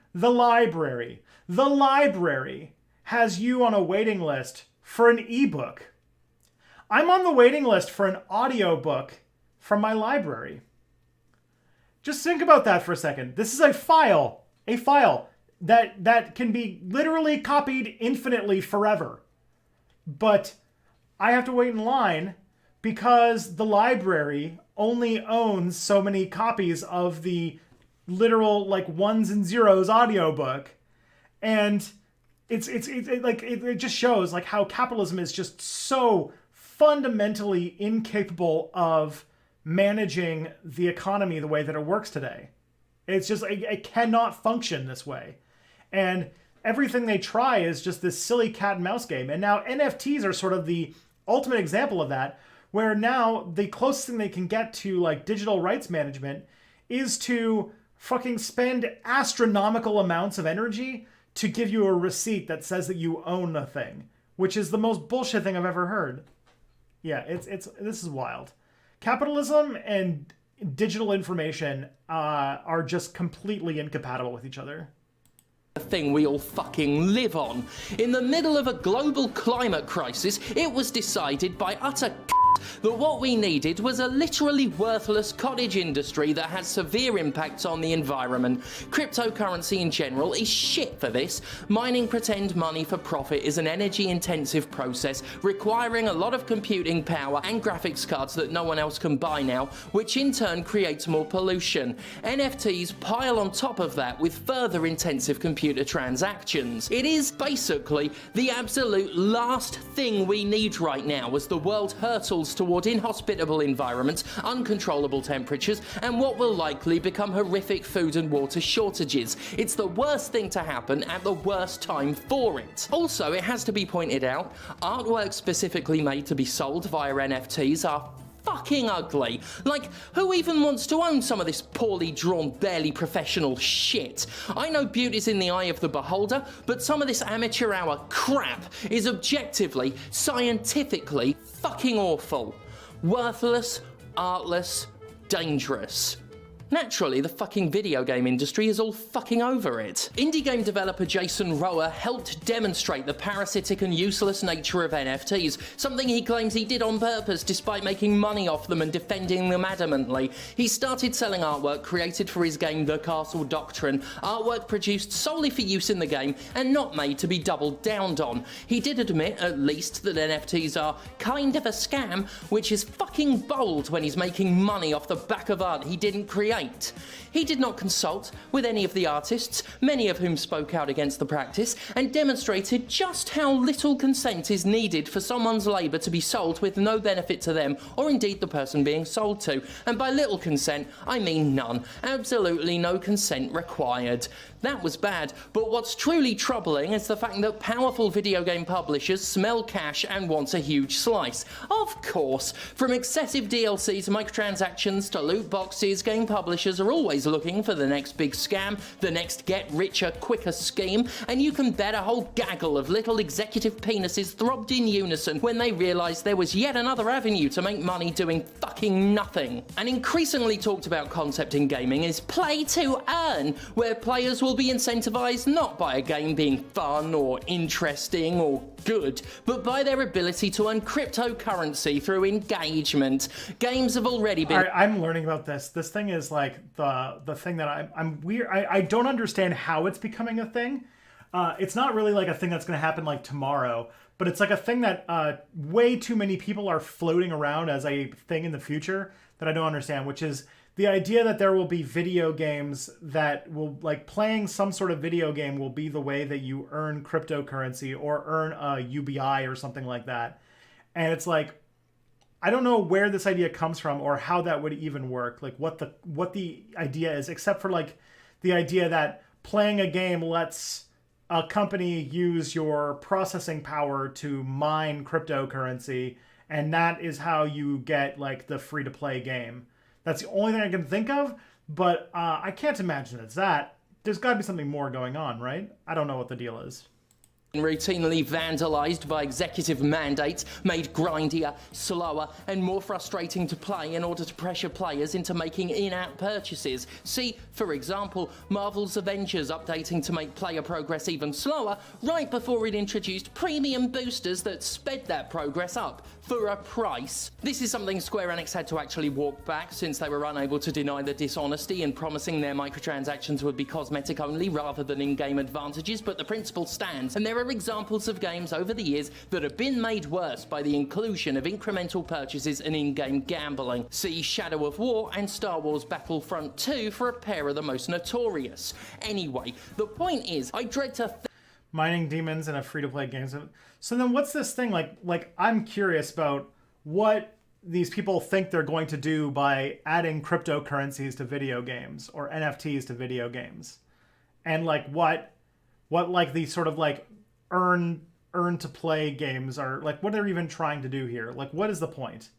has you on a waiting list for an ebook. I'm on the waiting list for an audiobook from my library. Just think about that for a second. This is a file that can be literally copied infinitely forever. But I have to wait in line because the library only owns so many copies of the literal like ones and zeros audiobook. And it just shows like how capitalism is just so fundamentally incapable of managing the economy the way that it works today. It's just it cannot function this way. And everything they try is just this silly cat and mouse game. And now NFTs are sort of the ultimate example of that, where now the closest thing they can get to like digital rights management is to fucking spend astronomical amounts of energy to give you a receipt that says that you own the thing, which is the most bullshit thing I've ever heard. Yeah, this is wild. Capitalism and digital information are just completely incompatible with each other. The thing we all fucking live on. In the middle of a global climate crisis, it was decided by utter that what we needed was a literally worthless cottage industry that has severe impacts on the environment. Cryptocurrency in general is shit for this. Mining pretend money for profit is an energy-intensive process requiring a lot of computing power and graphics cards that no one else can buy now, which in turn creates more pollution. NFTs pile on top of that with further intensive computer transactions. It is basically the absolute last thing we need right now as the world hurtles toward inhospitable environments, uncontrollable temperatures, and what will likely become horrific food and water shortages. It's the worst thing to happen at the worst time for it. Also, it has to be pointed out, artwork specifically made to be sold via NFTs are fucking ugly. Like, who even wants to own some of this poorly drawn, barely professional shit? I know beauty's in the eye of the beholder, but some of this amateur hour crap is objectively, scientifically fucking awful. Worthless, artless, dangerous. Naturally, the fucking video game industry is all fucking over it. Indie game developer Jason Rower helped demonstrate the parasitic and useless nature of NFTs, something he claims he did on purpose despite making money off them and defending them adamantly. He started selling artwork created for his game The Castle Doctrine, artwork produced solely for use in the game and not made to be doubled down on. He did admit, at least, that NFTs are kind of a scam, which is fucking bold when he's making money off the back of art he didn't create. create. He did not consult with any of the artists, many of whom spoke out against the practice, and demonstrated just how little consent is needed for someone's labour to be sold with no benefit to them, or indeed the person being sold to. And by little consent, I mean none. Absolutely no consent required. That was bad, but what's truly troubling is the fact that powerful video game publishers smell cash and want a huge slice. Of course, from excessive DLC to microtransactions to loot boxes, game publishers are always looking for the next big scam, the next get-richer-quicker scheme, and you can bet a whole gaggle of little executive penises throbbed in unison when they realised there was yet another avenue to make money doing fucking nothing. An increasingly talked about concept in gaming is play to earn, where players will be incentivised not by a game being fun or interesting or good, but by their ability to earn cryptocurrency through engagement. Games have already been... I'm learning about this. This thing is like the thing that I'm weird. I don't understand how it's becoming a thing. It's not really like a thing that's going to happen like tomorrow, but it's like a thing that way too many people are floating around as a thing in the future that I don't understand, which is the idea that there will be video games that will, like, playing some sort of video game will be the way that you earn cryptocurrency or earn a UBI or something like that. And it's like, I don't know where this idea comes from or how that would even work, like what the idea is, except for like the idea that playing a game lets a company use your processing power to mine cryptocurrency, and that is how you get like the free-to-play game. That's the only thing I can think of, but I can't imagine it's that. There's got to be something more going on, right? I don't know what the deal is. Routinely vandalised by executive mandates, made grindier, slower, and more frustrating to play in order to pressure players into making in-app purchases. See, for example, Marvel's Avengers updating to make player progress even slower, right before it introduced premium boosters that sped that progress up for a price. This is something Square Enix had to actually walk back, since they were unable to deny the dishonesty in promising their microtransactions would be cosmetic only rather than in-game advantages, but the principle stands, and there are examples of games over the years that have been made worse by the inclusion of incremental purchases and in-game gambling. See Shadow of War and Star Wars Battlefront 2 for a pair of the most notorious. Anyway, the point is, I dread to mining demons in a free-to-play game. So then what's this thing? Like I'm curious about what these people think they're going to do by adding cryptocurrencies to video games or NFTs to video games. And like what like these sort of like earn to play games are like, what they're even trying to do here. Like, what is the point?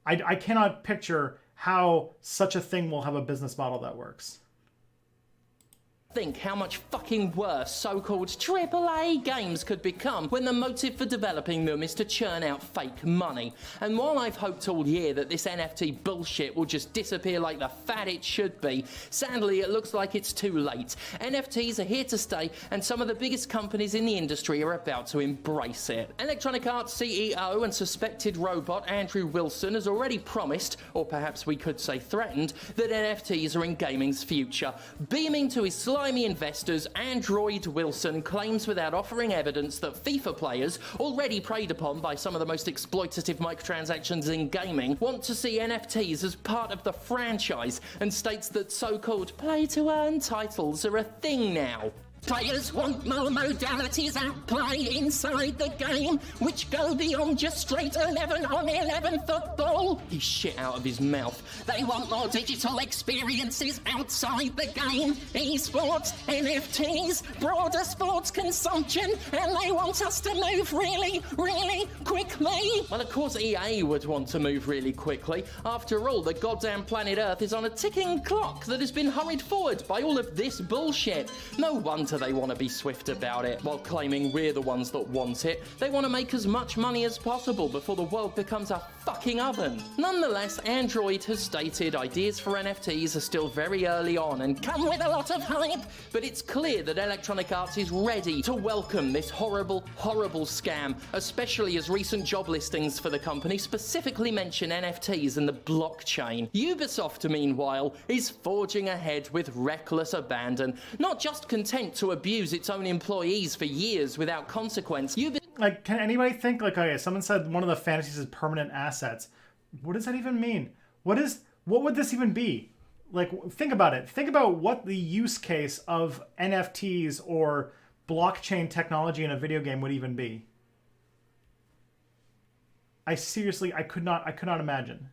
I cannot picture how such a thing will have a business model that works. Think how much fucking worse so-called AAA games could become when the motive for developing them is to churn out fake money. And while I've hoped all year that this NFT bullshit will just disappear like the fad it should be, sadly it looks like it's too late. NFTs are here to stay, and some of the biggest companies in the industry are about to embrace it. Electronic Arts CEO and suspected robot Andrew Wilson has already promised, or perhaps we could say threatened, that NFTs are in gaming's future. Beaming to his slimy investors, Android Wilson claims without offering evidence that FIFA players, already preyed upon by some of the most exploitative microtransactions in gaming, want to see NFTs as part of the franchise, and states that so-called play-to-earn titles are a thing now. Players want more modalities at play inside the game, which go beyond just straight 11 on 11 football. He shit out of his mouth. They want more digital experiences outside the game. Esports, NFTs, broader sports consumption, and they want us to move really, really quickly. Well, of course EA would want to move really quickly. After all, the goddamn planet Earth is on a ticking clock that has been hurried forward by all of this bullshit. No wonder they want to be swift about it, while claiming we're the ones that want it. They want to make as much money as possible before the world becomes a fucking oven. Nonetheless, Android has stated ideas for NFTs are still very early on and come with a lot of hype, but it's clear that Electronic Arts is ready to welcome this horrible, horrible scam, especially as recent job listings for the company specifically mention NFTs and the blockchain. Ubisoft, meanwhile, is forging ahead with reckless abandon, not just content to abuse its own employees for years without consequence. Like, can anybody think, like, okay, someone said one of the fantasies is permanent assets. What does that even mean? What would this even be? Like, think about it. Think about what the use case of NFTs or blockchain technology in a video game would even be. I could not imagine.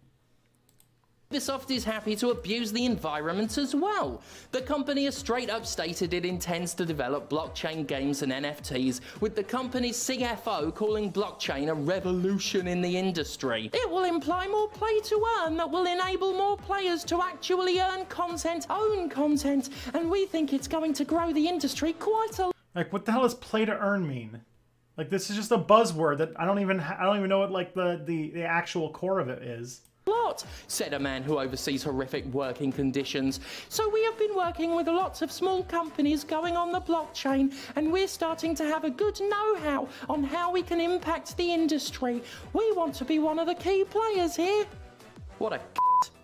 Ubisoft is happy to abuse the environment as well. The company has straight up stated it intends to develop blockchain games and NFTs, with the company's CFO calling blockchain a revolution in the industry. It will imply more play to earn that will enable more players to actually earn content, own content, and we think it's going to grow the industry quite a lot. Like, what the hell does play to earn mean? Like, this is just a buzzword that I don't even know what like the actual core of it is. Said a man who oversees horrific working conditions. So we have been working with lots of small companies going on the blockchain, and we're starting to have a good know-how on how we can impact the industry. We want to be one of the key players here. What a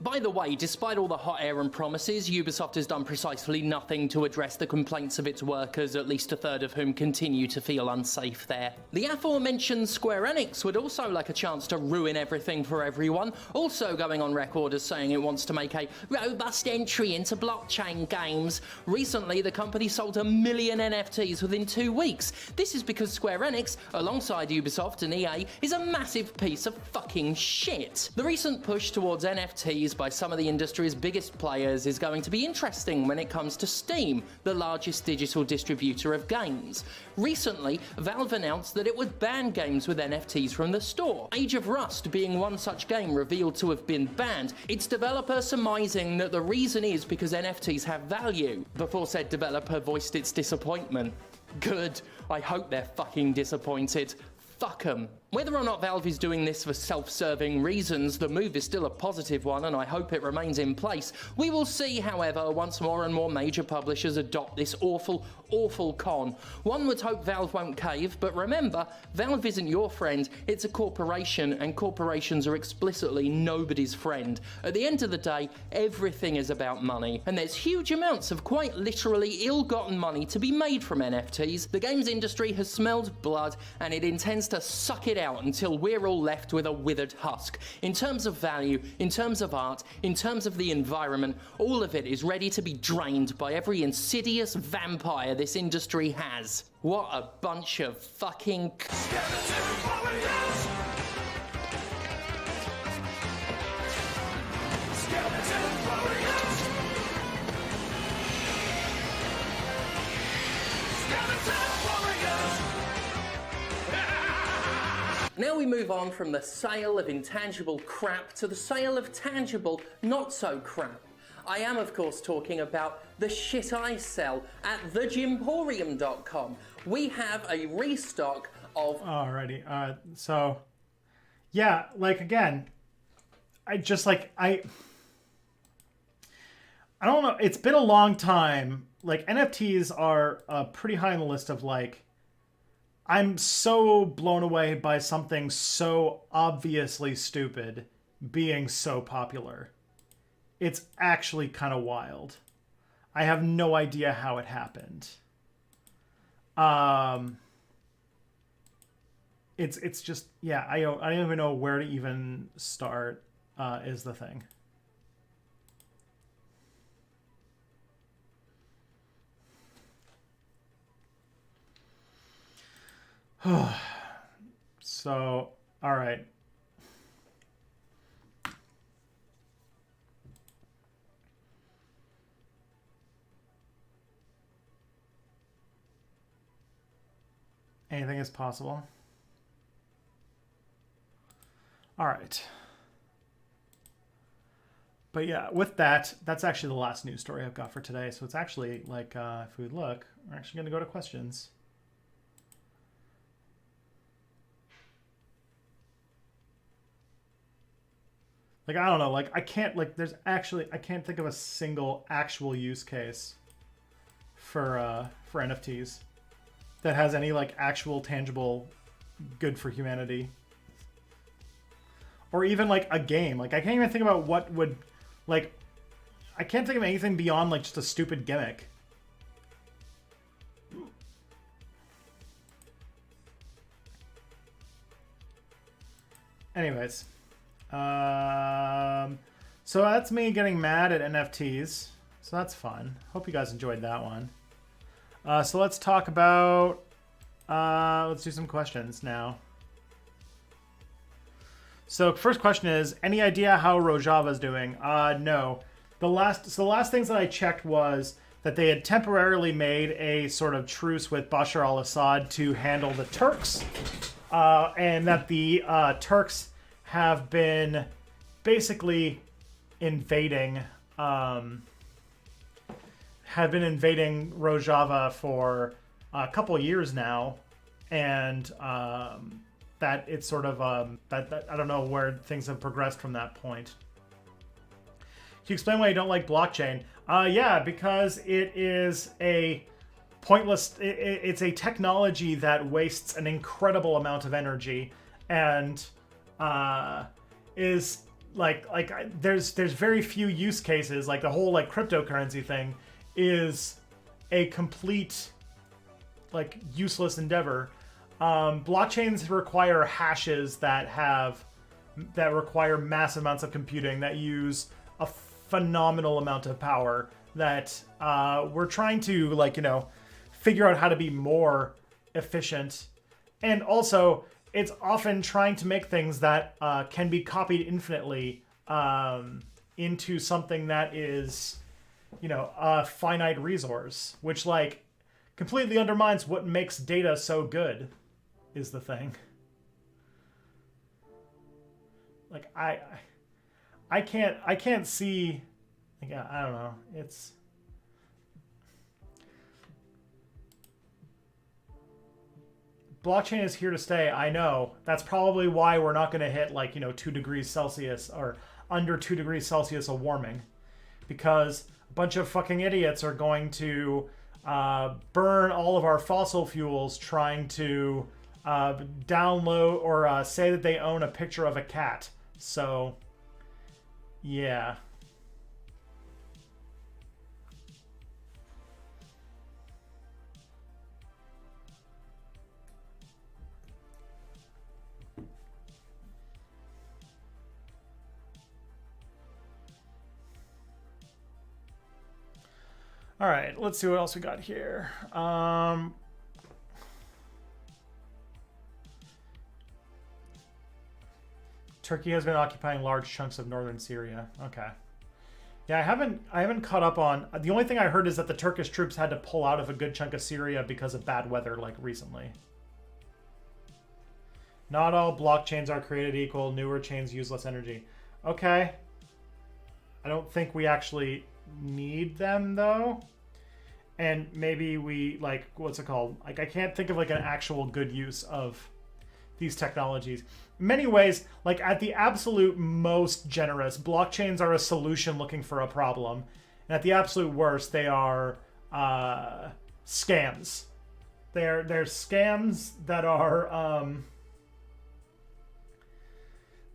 By the way, despite all the hot air and promises, Ubisoft has done precisely nothing to address the complaints of its workers, at least a third of whom continue to feel unsafe there. The aforementioned Square Enix would also like a chance to ruin everything for everyone, also going on record as saying it wants to make a robust entry into blockchain games. Recently, the company sold 1 million NFTs within 2 weeks. This is because Square Enix, alongside Ubisoft and EA, is a massive piece of fucking shit. The recent push towards NFTs by some of the industry's biggest players is going to be interesting when it comes to Steam, the largest digital distributor of games. Recently, Valve announced that it would ban games with NFTs from the store. Age of Rust being one such game revealed to have been banned, its developer surmising that the reason is because NFTs have value. Before said developer voiced its disappointment. Good. I hope they're fucking disappointed. Fuck 'em. Whether or not Valve is doing this for self-serving reasons, the move is still a positive one and I hope it remains in place. We will see, however, once more and more major publishers adopt this awful, awful con. One would hope Valve won't cave, but remember, Valve isn't your friend, it's a corporation, and corporations are explicitly nobody's friend. At the end of the day, everything is about money, and there's huge amounts of quite literally ill-gotten money to be made from NFTs. The games industry has smelled blood, and it intends to suck it out until we're all left with a withered husk. In terms of value, in terms of art, in terms of the environment, all of it is ready to be drained by every insidious vampire this industry has. What a bunch of fucking Now we move on from the sale of intangible crap to the sale of tangible not-so-crap. I am, of course, talking about the shit I sell at thegimporium.com. We have a restock of... Alrighty, so... Yeah, like, again, I don't know, it's been a long time. Like, NFTs are pretty high on the list of, like, I'm so blown away by something so obviously stupid being so popular. It's actually kind of wild. I have no idea how it happened. It's just, yeah, I don't even know where to even start, is the thing. So, all right. Anything is possible. All right. But yeah, with that, that's actually the last news story I've got for today. So it's actually like, if we look, we're actually going to go to questions. Like, I don't know, like, I can't think of a single actual use case for NFTs that has any, like, actual tangible good for humanity. Or even, like, a game. Like, I can't even think about what would, like, I can't think of anything beyond, like, just a stupid gimmick. Anyways. So that's me getting mad at NFTs. So that's fun. Hope you guys enjoyed that one. So let's talk about... let's do some questions now. So first question is, any idea how Rojava's doing? No. The last things that I checked was that they had temporarily made a sort of truce with Bashar al-Assad to handle the Turks, and that the Turks have been basically invading Rojava for a couple of years now, and that it's sort of that I don't know where things have progressed from that point. Can you explain why you don't like blockchain? Yeah, because it is a pointless. It's a technology that wastes an incredible amount of energy, and is there's very few use cases. Like the whole cryptocurrency thing is a complete useless endeavor. Blockchains require hashes that require massive amounts of computing that use a phenomenal amount of power that we're trying to figure out how to be more efficient. And also it's often trying to make things that can be copied infinitely into something that is a finite resource, which completely undermines what makes data so good, is the thing. I can't see, I don't know, it's... Blockchain is here to stay, I know. That's probably why we're not going to hit 2 degrees Celsius or under 2 degrees Celsius of warming. Because a bunch of fucking idiots are going to burn all of our fossil fuels trying to download or say that they own a picture of a cat. So, yeah. All right, let's see what else we got here. Turkey has been occupying large chunks of northern Syria. Okay. Yeah, I haven't caught up on... The only thing I heard is that the Turkish troops had to pull out of a good chunk of Syria because of bad weather, recently. Not all blockchains are created equal. Newer chains use less energy. Okay. I don't think we actually need them, though. And maybe we, what's it called? I can't think of, an actual good use of these technologies. In many ways, at the absolute most generous, blockchains are a solution looking for a problem. And at the absolute worst, they are scams. They're scams that are...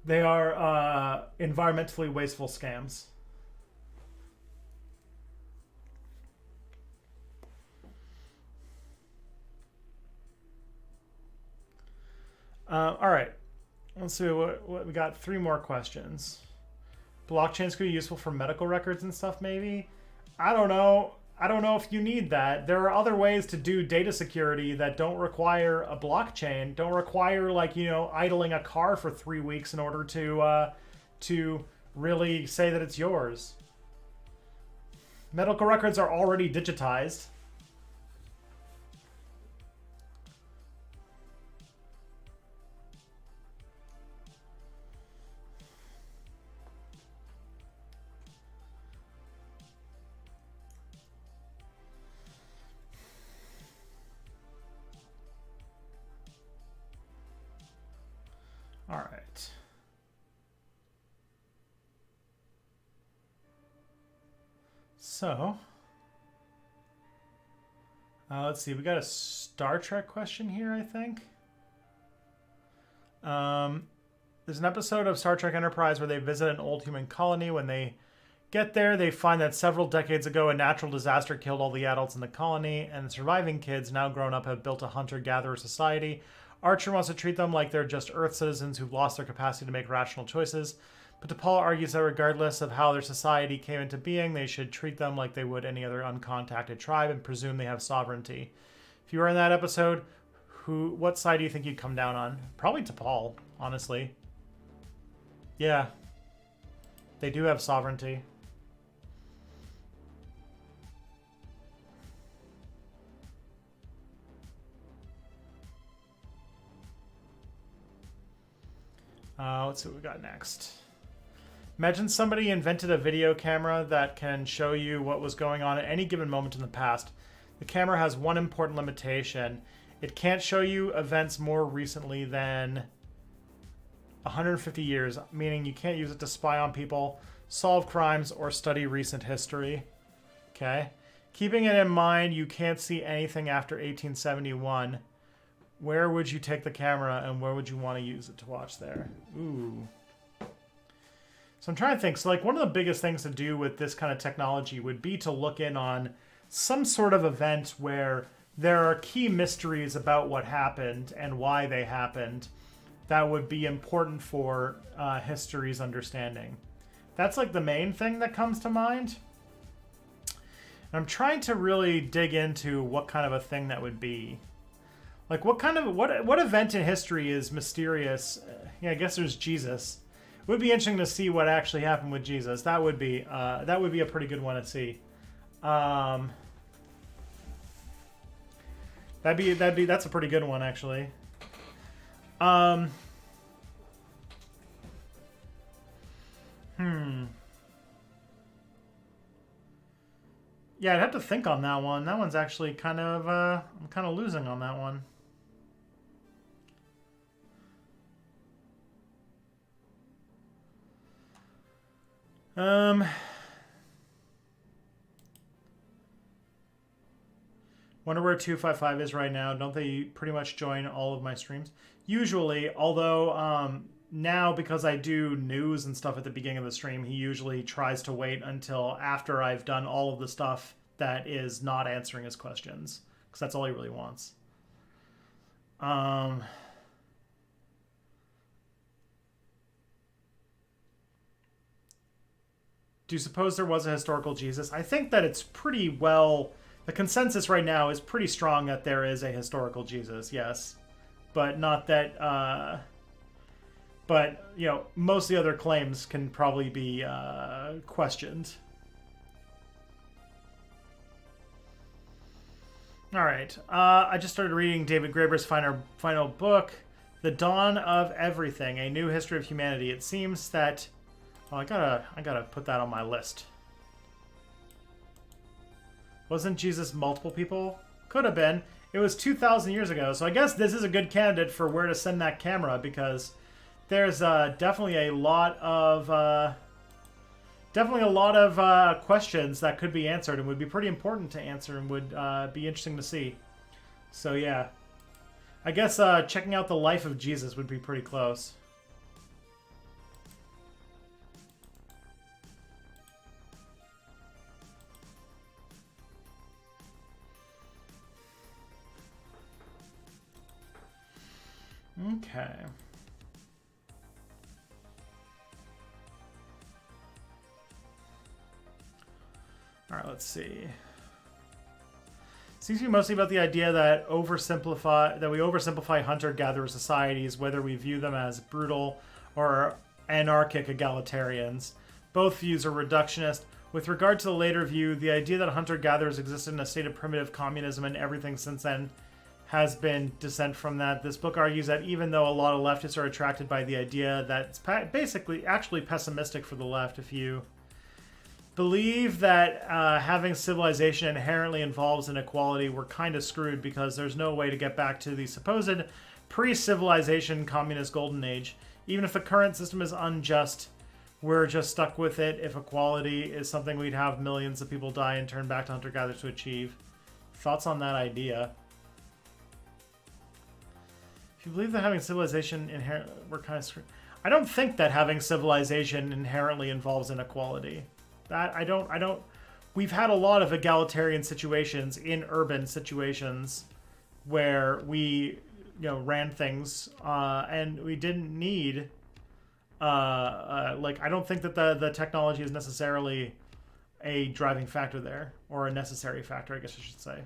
they are environmentally wasteful scams. All right, let's see what we got. 3 more questions. Blockchains could be useful for medical records and stuff, maybe. I don't know. I don't know if you need that. There are other ways to do data security that don't require a blockchain. Don't require idling a car for 3 weeks in order to really say that it's yours. Medical records are already digitized. All right. So, let's see. We got a Star Trek question here, I think. There's an episode of Star Trek Enterprise where they visit an old human colony. When they get there, they find that several decades ago, a natural disaster killed all the adults in the colony, and the surviving kids, now grown up, have built a hunter-gatherer society. Archer wants to treat them like they're just Earth citizens who've lost their capacity to make rational choices, But DePaul argues that regardless of how their society came into being, they should treat them like they would any other uncontacted tribe and presume they have sovereignty. If you were in that episode, what side do you think you'd come down on? Probably DePaul, honestly. Yeah. They do have sovereignty. Let's see what we got next. Imagine somebody invented a video camera that can show you what was going on at any given moment in the past. The camera has one important limitation. It can't show you events more recently than 150 years, meaning you can't use it to spy on people, solve crimes, or study recent history. Okay? Keeping it in mind, you can't see anything after 1871. Where would you take the camera, and where would you want to use it to watch there? Ooh. So I'm trying to think. So, like, one of the biggest things to do with this kind of technology would be to look in on some sort of event where there are key mysteries about what happened and why they happened that would be important for history's understanding. That's, like, the main thing that comes to mind. And I'm trying to really dig into what kind of a thing that would be. Like, what event in history is mysterious? Yeah, I guess there's Jesus. It would be interesting to see what actually happened with Jesus. That would be a pretty good one to see. That's a pretty good one, actually. Yeah, I'd have to think on that one. That one's actually kind of I'm kind of losing on that one. Wonder where 255 is right now. Don't they pretty much join all of my streams? Usually, although now because I do news and stuff at the beginning of the stream, he usually tries to wait until after I've done all of the stuff that is not answering his questions, because that's all he really wants. Do you suppose there was a historical Jesus? I think that it's pretty well... The consensus right now is pretty strong that there is a historical Jesus, yes. But not that... but, you know, most of the other claims can probably be questioned. Alright. I just started reading David Graeber's final book, The Dawn of Everything, A New History of Humanity. It seems that... Well, I gotta put that on my list. Wasn't Jesus multiple people? Could have been. It was 2,000 years ago, so I guess this is a good candidate for where to send that camera, because there's definitely a lot of questions that could be answered and would be pretty important to answer and would be interesting to see. So yeah, I guess checking out the life of Jesus would be pretty close. Okay. All right, let's see. Seems to be mostly about the idea that we oversimplify hunter-gatherer societies, whether we view them as brutal or anarchic egalitarians. Both views are reductionist. With regard to the later view, the idea that hunter-gatherers existed in a state of primitive communism and everything since then has been dissent from that. This book argues that even though a lot of leftists are attracted by the idea, that's basically actually pessimistic for the left. If you believe that having civilization inherently involves inequality, we're kind of screwed, because there's no way to get back to the supposed pre-civilization communist golden age. Even if the current system is unjust, we're just stuck with it. If equality is something we'd have millions of people die and turn back to hunter-gatherers to achieve. Thoughts on that idea? If you believe that having civilization inherently, we're kind of screwed. I don't think that having civilization inherently involves inequality. That I don't. We've had a lot of egalitarian situations in urban situations where we, ran things and we didn't need Like, I don't think that the technology is necessarily a driving factor there, or a necessary factor, I guess I should say.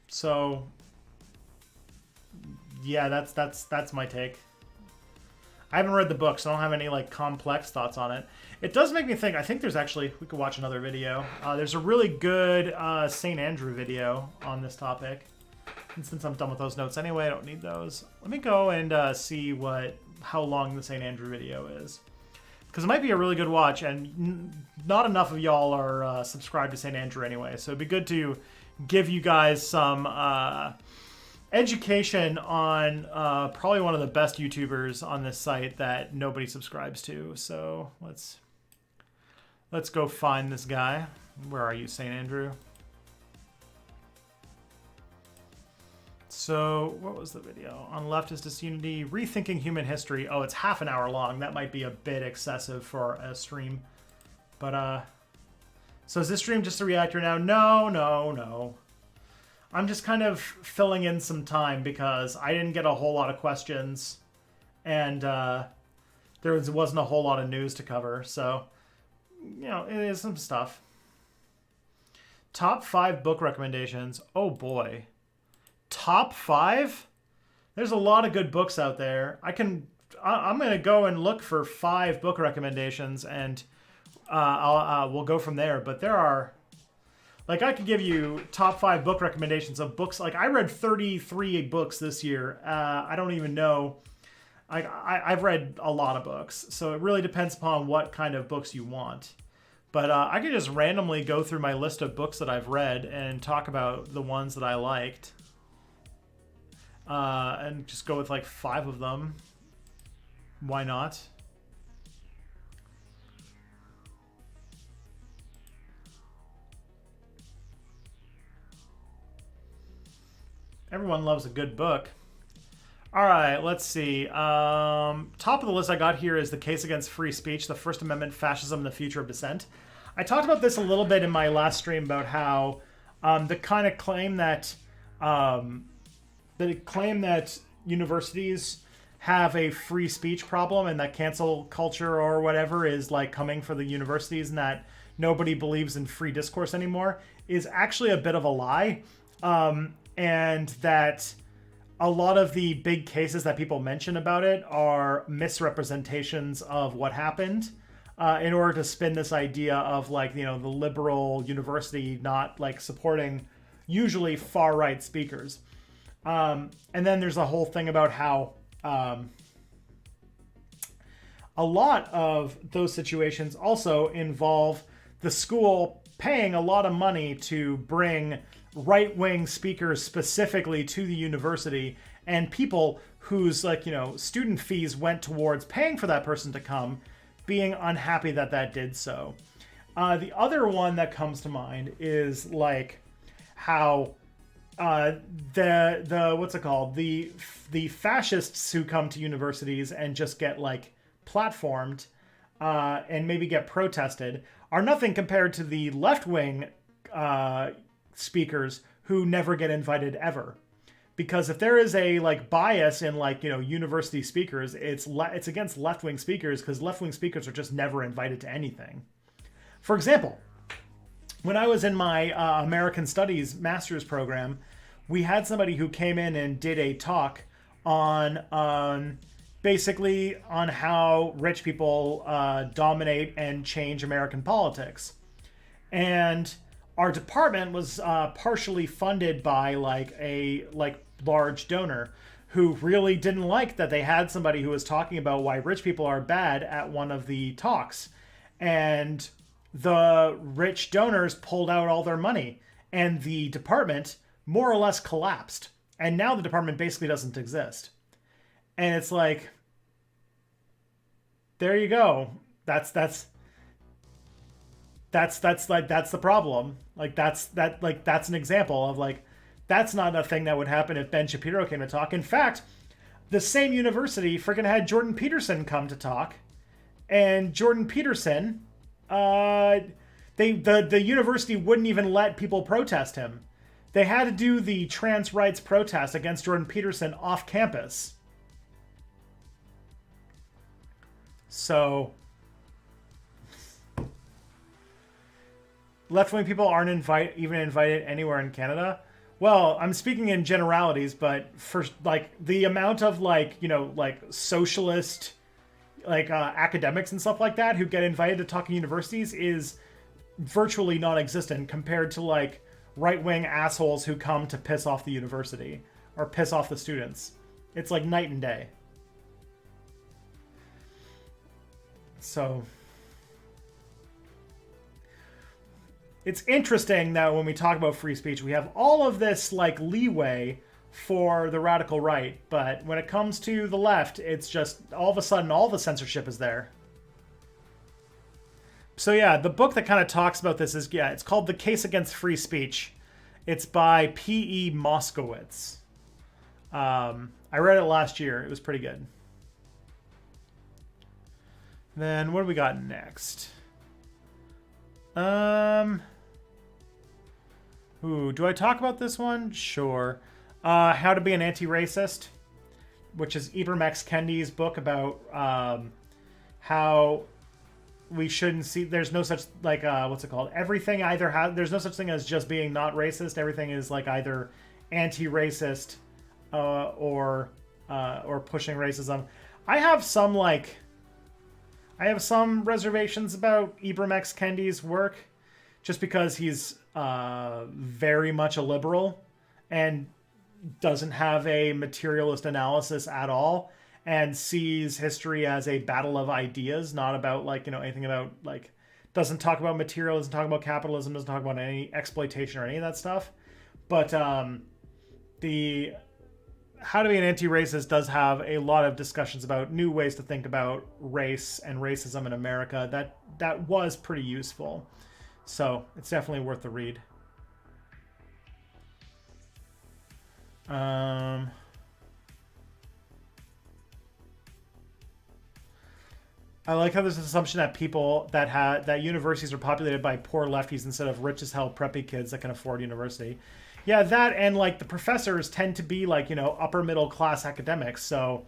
So, yeah, that's my take. I haven't read the book, so I don't have any like complex thoughts on it. It does make me think. I think there's actually, we could watch another video. There's a really good St. Andrew video on this topic. And since I'm done with those notes anyway, I don't need those. Let me go and see how long the St. Andrew video is. Because it might be a really good watch, and not enough of y'all are subscribed to St. Andrew anyway. So it'd be good to give you guys some education on probably one of the best YouTubers on this site that nobody subscribes to. So let's go find this guy. Where are you, St. Andrew? So what was the video? On leftist disunity, rethinking human history. Oh, it's half an hour long. That might be a bit excessive for a stream. But so is this stream just a reactor now? No. I'm just kind of filling in some time because I didn't get a whole lot of questions, and there wasn't a whole lot of news to cover. So, you know, it is some stuff. Top 5 book recommendations. Oh boy. Top 5? There's a lot of good books out there. I'm going to go and look for 5 book recommendations, and we'll go from there. But there are, like, I could give you top 5 book recommendations of books. Like, I read 33 books this year. I don't even know. I've read a lot of books, so it really depends upon what kind of books you want. But I could just randomly go through my list of books that I've read and talk about the ones that I liked. And just go with like 5 of them. Why not? Everyone loves a good book. All right, let's see. Top of the list I got here is The Case Against Free Speech, the First Amendment, Fascism, and the Future of Dissent. I talked about this a little bit in my last stream about how the kind of claim that universities have a free speech problem and that cancel culture or whatever is like coming for the universities and that nobody believes in free discourse anymore is actually a bit of a lie. And that a lot of the big cases that people mention about it are misrepresentations of what happened in order to spin this idea of like, you know, the liberal university not like supporting usually far-right speakers. And then there's a whole thing about how a lot of those situations also involve the school paying a lot of money to bring right-wing speakers specifically to the university, and people whose, like, you know, student fees went towards paying for that person to come being unhappy that that did so. The other one that comes to mind is like how the what's it called, the fascists who come to universities and just get like platformed and maybe get protested are nothing compared to the left-wing speakers who never get invited ever. Because if there is a like bias in like, you know, university speakers, it's against left-wing speakers, because left-wing speakers are just never invited to anything. For example, when I was in my American Studies master's program, we had somebody who came in and did a talk on basically on how rich people dominate and change American politics. And our department was partially funded by like a large donor who really didn't like that they had somebody who was talking about why rich people are bad at one of the talks. And the rich donors pulled out all their money, and the department more or less collapsed. And now the department basically doesn't exist. And it's like, there you go. That's the problem. Like that's an example of like, that's not a thing that would happen if Ben Shapiro came to talk. In fact, the same university freaking had Jordan Peterson come to talk, and Jordan Peterson, the university wouldn't even let people protest him. They had to do the trans rights protest against Jordan Peterson off campus. So left-wing people aren't even invited anywhere in Canada. Well, I'm speaking in generalities, but for like the amount of like, you know, like socialist like academics and stuff like that who get invited to talk in universities is virtually non-existent compared to like right-wing assholes who come to piss off the university or piss off the students. It's like night and day. So it's interesting that when we talk about free speech, we have all of this like leeway for the radical right, but when it comes to the left, it's just all of a sudden all the censorship is there. So yeah, the book that kind of talks about this is, yeah, it's called The Case Against Free Speech. It's by P.E. Moskowitz. I read it last year. It was pretty good. Then what do we got next? Ooh, do I talk about this one? Sure. How to Be an Anti-Racist, which is Ibram X. Kendi's book about how we shouldn't see. There's no such like what's it called? Everything either has. There's no such thing as just being not racist. Everything is like either anti-racist or pushing racism. I have some reservations about Ibram X. Kendi's work, just because he's very much a liberal and doesn't have a materialist analysis at all, and sees history as a battle of ideas, not about like, you know, anything about like, doesn't talk about material, doesn't talk about capitalism, doesn't talk about any exploitation or any of that stuff. But the How to Be an Anti-Racist does have a lot of discussions about new ways to think about race and racism in America. That was pretty useful. So it's definitely worth the read. I like how there's an assumption that that universities are populated by poor lefties instead of rich as hell preppy kids that can afford university. Yeah, that, and like the professors tend to be like, you know, upper middle class academics. So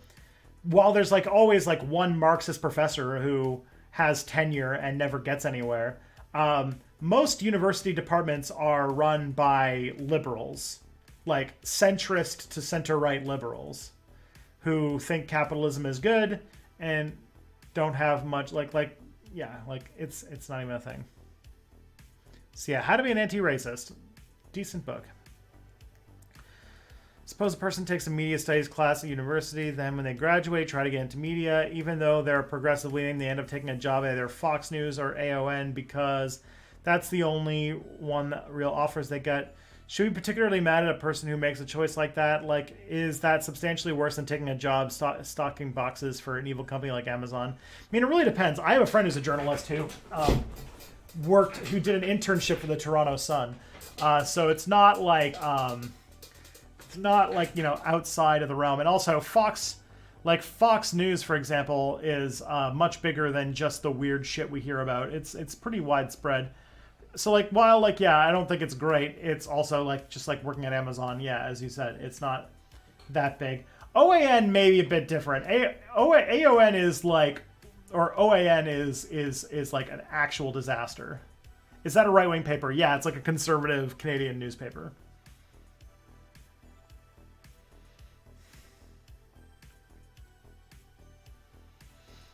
while there's like always like one Marxist professor who has tenure and never gets anywhere, most university departments are run by liberals, like centrist to center-right liberals who think capitalism is good and don't have much it's not even a thing. So yeah, How to Be an Anti-Racist. Decent book. Suppose a person takes a media studies class at university, then when they graduate, try to get into media. Even though they're progressive leaning, they end up taking a job at either Fox News or AON because that's the only one that real offers they get. Should we be particularly mad at a person who makes a choice like that? Like, is that substantially worse than taking a job stocking boxes for an evil company like Amazon? I mean, it really depends. I have a friend who's a journalist who who did an internship for the Toronto Sun. So it's not like, you know, outside of the realm. And also Fox News, for example, is much bigger than just the weird shit we hear about. It's pretty widespread. So like, while like, yeah, I don't think it's great, it's also like just like working at Amazon. Yeah, as you said, it's not that big. OAN may be a bit different. AON is like, or OAN is like an actual disaster. Is that a right-wing paper? Yeah, it's like a conservative Canadian newspaper.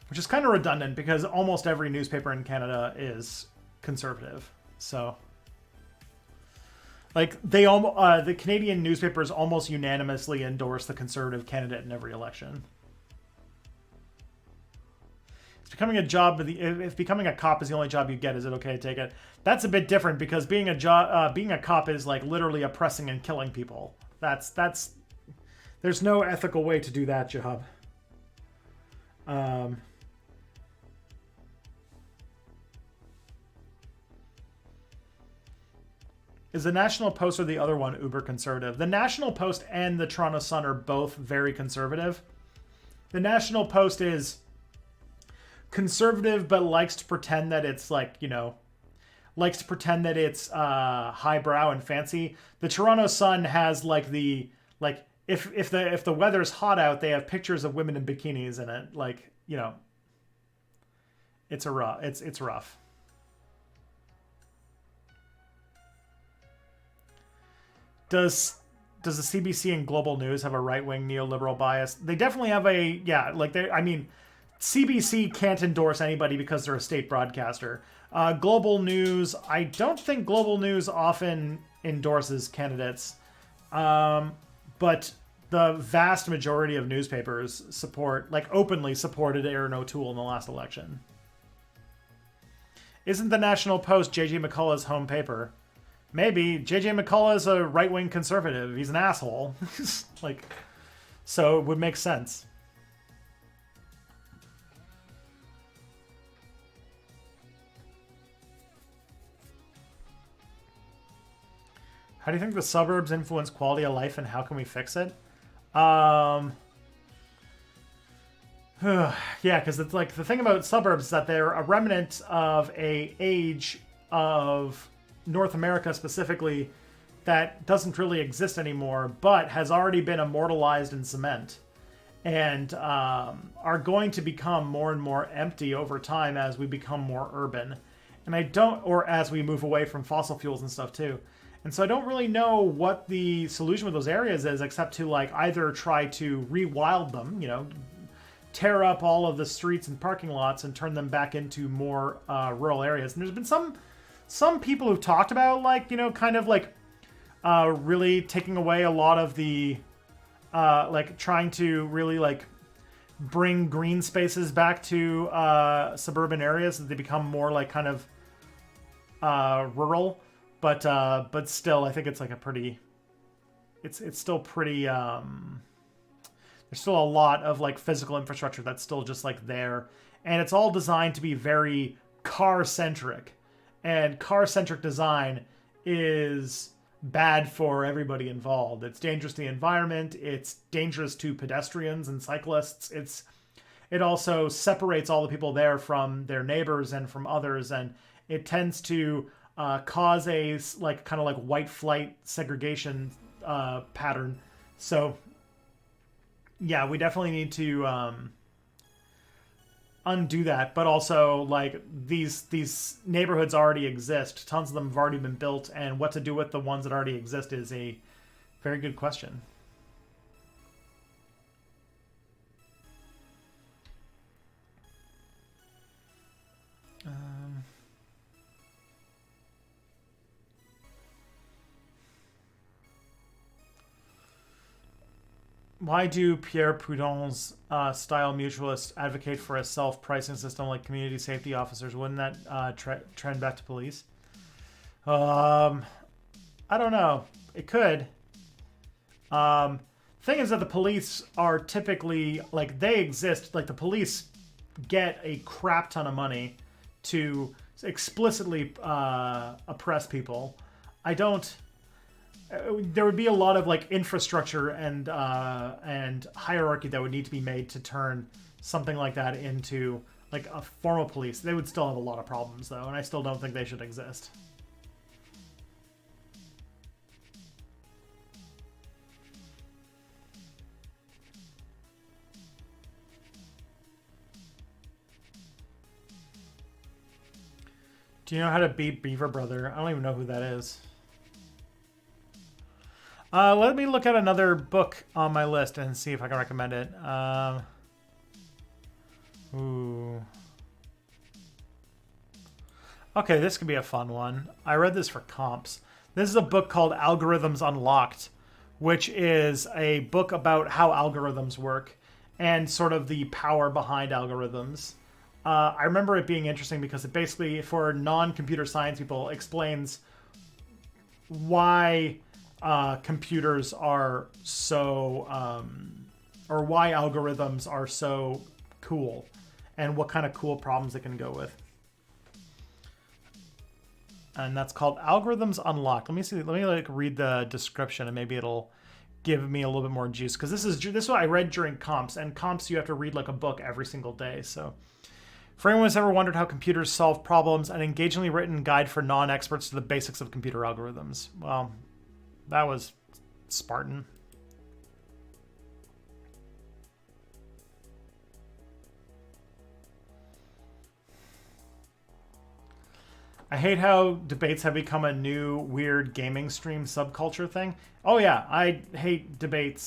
Which is kind of redundant because almost every newspaper in Canada is conservative. So, like, the Canadian newspapers almost unanimously endorse the conservative candidate in every election. It's becoming a job, but if becoming a cop is the only job you get, is it okay to take it? That's a bit different because being a cop is like literally oppressing and killing people. There's no ethical way to do that job. Is the National Post or the other one uber conservative? The National Post and the Toronto Sun are both very conservative. The National Post is conservative, but likes to pretend that it's like, you know, likes to pretend that it's highbrow and fancy. The Toronto Sun has like if the weather's hot out, they have pictures of women in bikinis in it, like, you know. it's rough. Does the CBC and Global News have a right-wing neoliberal bias? They definitely have CBC can't endorse anybody because they're a state broadcaster. Global News, I don't think Global News often endorses candidates, but the vast majority of newspapers openly supported Aaron O'Toole in the last election. Isn't the National Post J.J. McCullough's home paper? Maybe. J.J. McCullough is a right-wing conservative. He's an asshole. So it would make sense. How do you think the suburbs influence quality of life, and how can we fix it? Yeah, because it's like the thing about suburbs is that they're a remnant of a age of North America specifically that doesn't really exist anymore, but has already been immortalized in cement, and are going to become more and more empty over time as we become more urban, or as we move away from fossil fuels and stuff too. And so I don't really know what the solution with those areas is, except to either try to rewild them, tear up all of the streets and parking lots and turn them back into more rural areas. And there's been some people who've talked about really taking away a lot of the trying to really bring green spaces back to suburban areas so that they become more rural. But still, I think it's it's still pretty. There's still a lot of physical infrastructure that's still just there, and it's all designed to be very car-centric, and car-centric design is bad for everybody involved. It's dangerous to the environment. It's dangerous to pedestrians and cyclists. It also separates all the people there from their neighbors and from others, and it tends to cause a white flight segregation pattern. So yeah, we definitely need to undo that. But also, these neighborhoods already exist. Tons of them have already been built, and what to do with the ones that already exist is a very good question. Why do Pierre Proudhon's style mutualists advocate for a self-pricing system like community safety officers? Wouldn't that trend back to police? I don't know. It could. Thing is that the police are typically they exist. The police get a crap ton of money to explicitly oppress people. There would be a lot of infrastructure and hierarchy that would need to be made to turn something like that into a formal police. They would still have a lot of problems though, and I still don't think they should exist. Do you know how to beat Beaver Brother? I don't even know who that is. Let me look at another book on my list and see if I can recommend it. Okay, this could be a fun one. I read this for comps. This is a book called Algorithms Unlocked, which is a book about how algorithms work and sort of the power behind algorithms. I remember it being interesting because it basically, for non-computer science people, explains why computers are so, or why algorithms are so cool, and what kind of cool problems it can go with. And that's called Algorithms Unlocked. Let me read the description, and maybe it'll give me a little bit more juice, because this is what I read during comps, and comps you have to read a book every single day. So for anyone who's ever wondered how computers solve problems, an engagingly written guide for non-experts to the basics of computer algorithms. Well, that was Spartan. I hate how debates have become a new weird gaming stream subculture thing. Oh yeah, I hate debate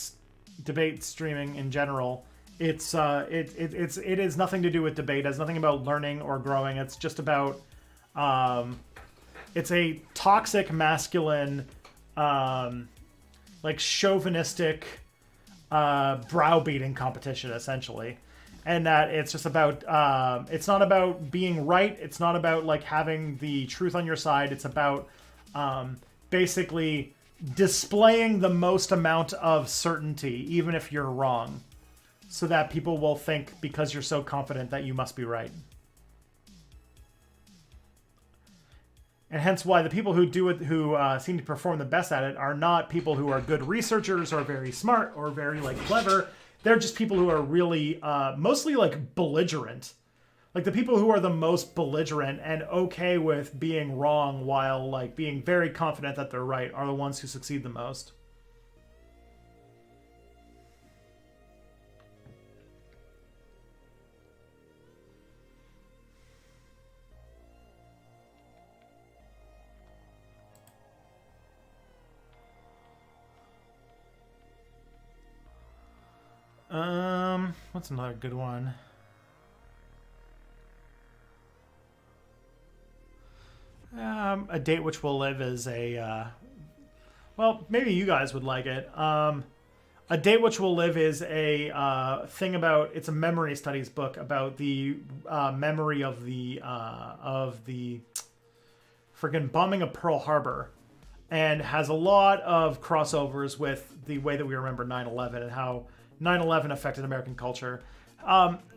streaming in general. It is nothing to do with debate. It has nothing about learning or growing. It's just about it's a toxic masculine like chauvinistic browbeating competition essentially. And that it's just about it's not about being right, it's not about like having the truth on your side, it's about basically displaying the most amount of certainty even if you're wrong, so that people will think because you're so confident that you must be right. And hence why the people who do it, who seem to perform the best at it, are not people who are good researchers or very smart or very like clever. They're just people who are really mostly like belligerent. Like the people who are the most belligerent and okay with being wrong while like being very confident that they're right are the ones who succeed the most. What's another good one? A Date Which Will Live is a, well, maybe you guys would like it. A Date Which Will Live is a thing about, it's a memory studies book about the memory of the friggin' bombing of Pearl Harbor, and has a lot of crossovers with the way that we remember 9/11 and how 9/11 affected American culture.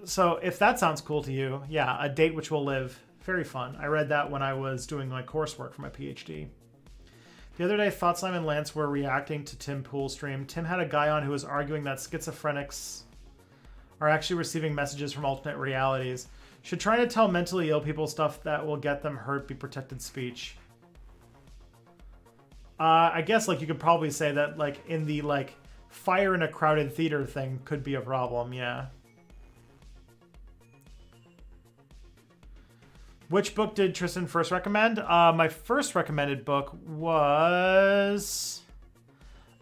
So if that sounds cool to you, yeah, A Date Which Will Live, very fun. I read that when I was doing my coursework for my PhD. The other day, Thoughtslime and Lance were reacting to Tim Pool's stream. Tim had a guy on who was arguing that schizophrenics are actually receiving messages from alternate realities. Should trying to tell mentally ill people stuff that will get them hurt be protected speech? I guess like you could probably say that like in the like fire in a crowded theater thing could be a problem, yeah. Which book did Tristan first recommend? My first recommended book was...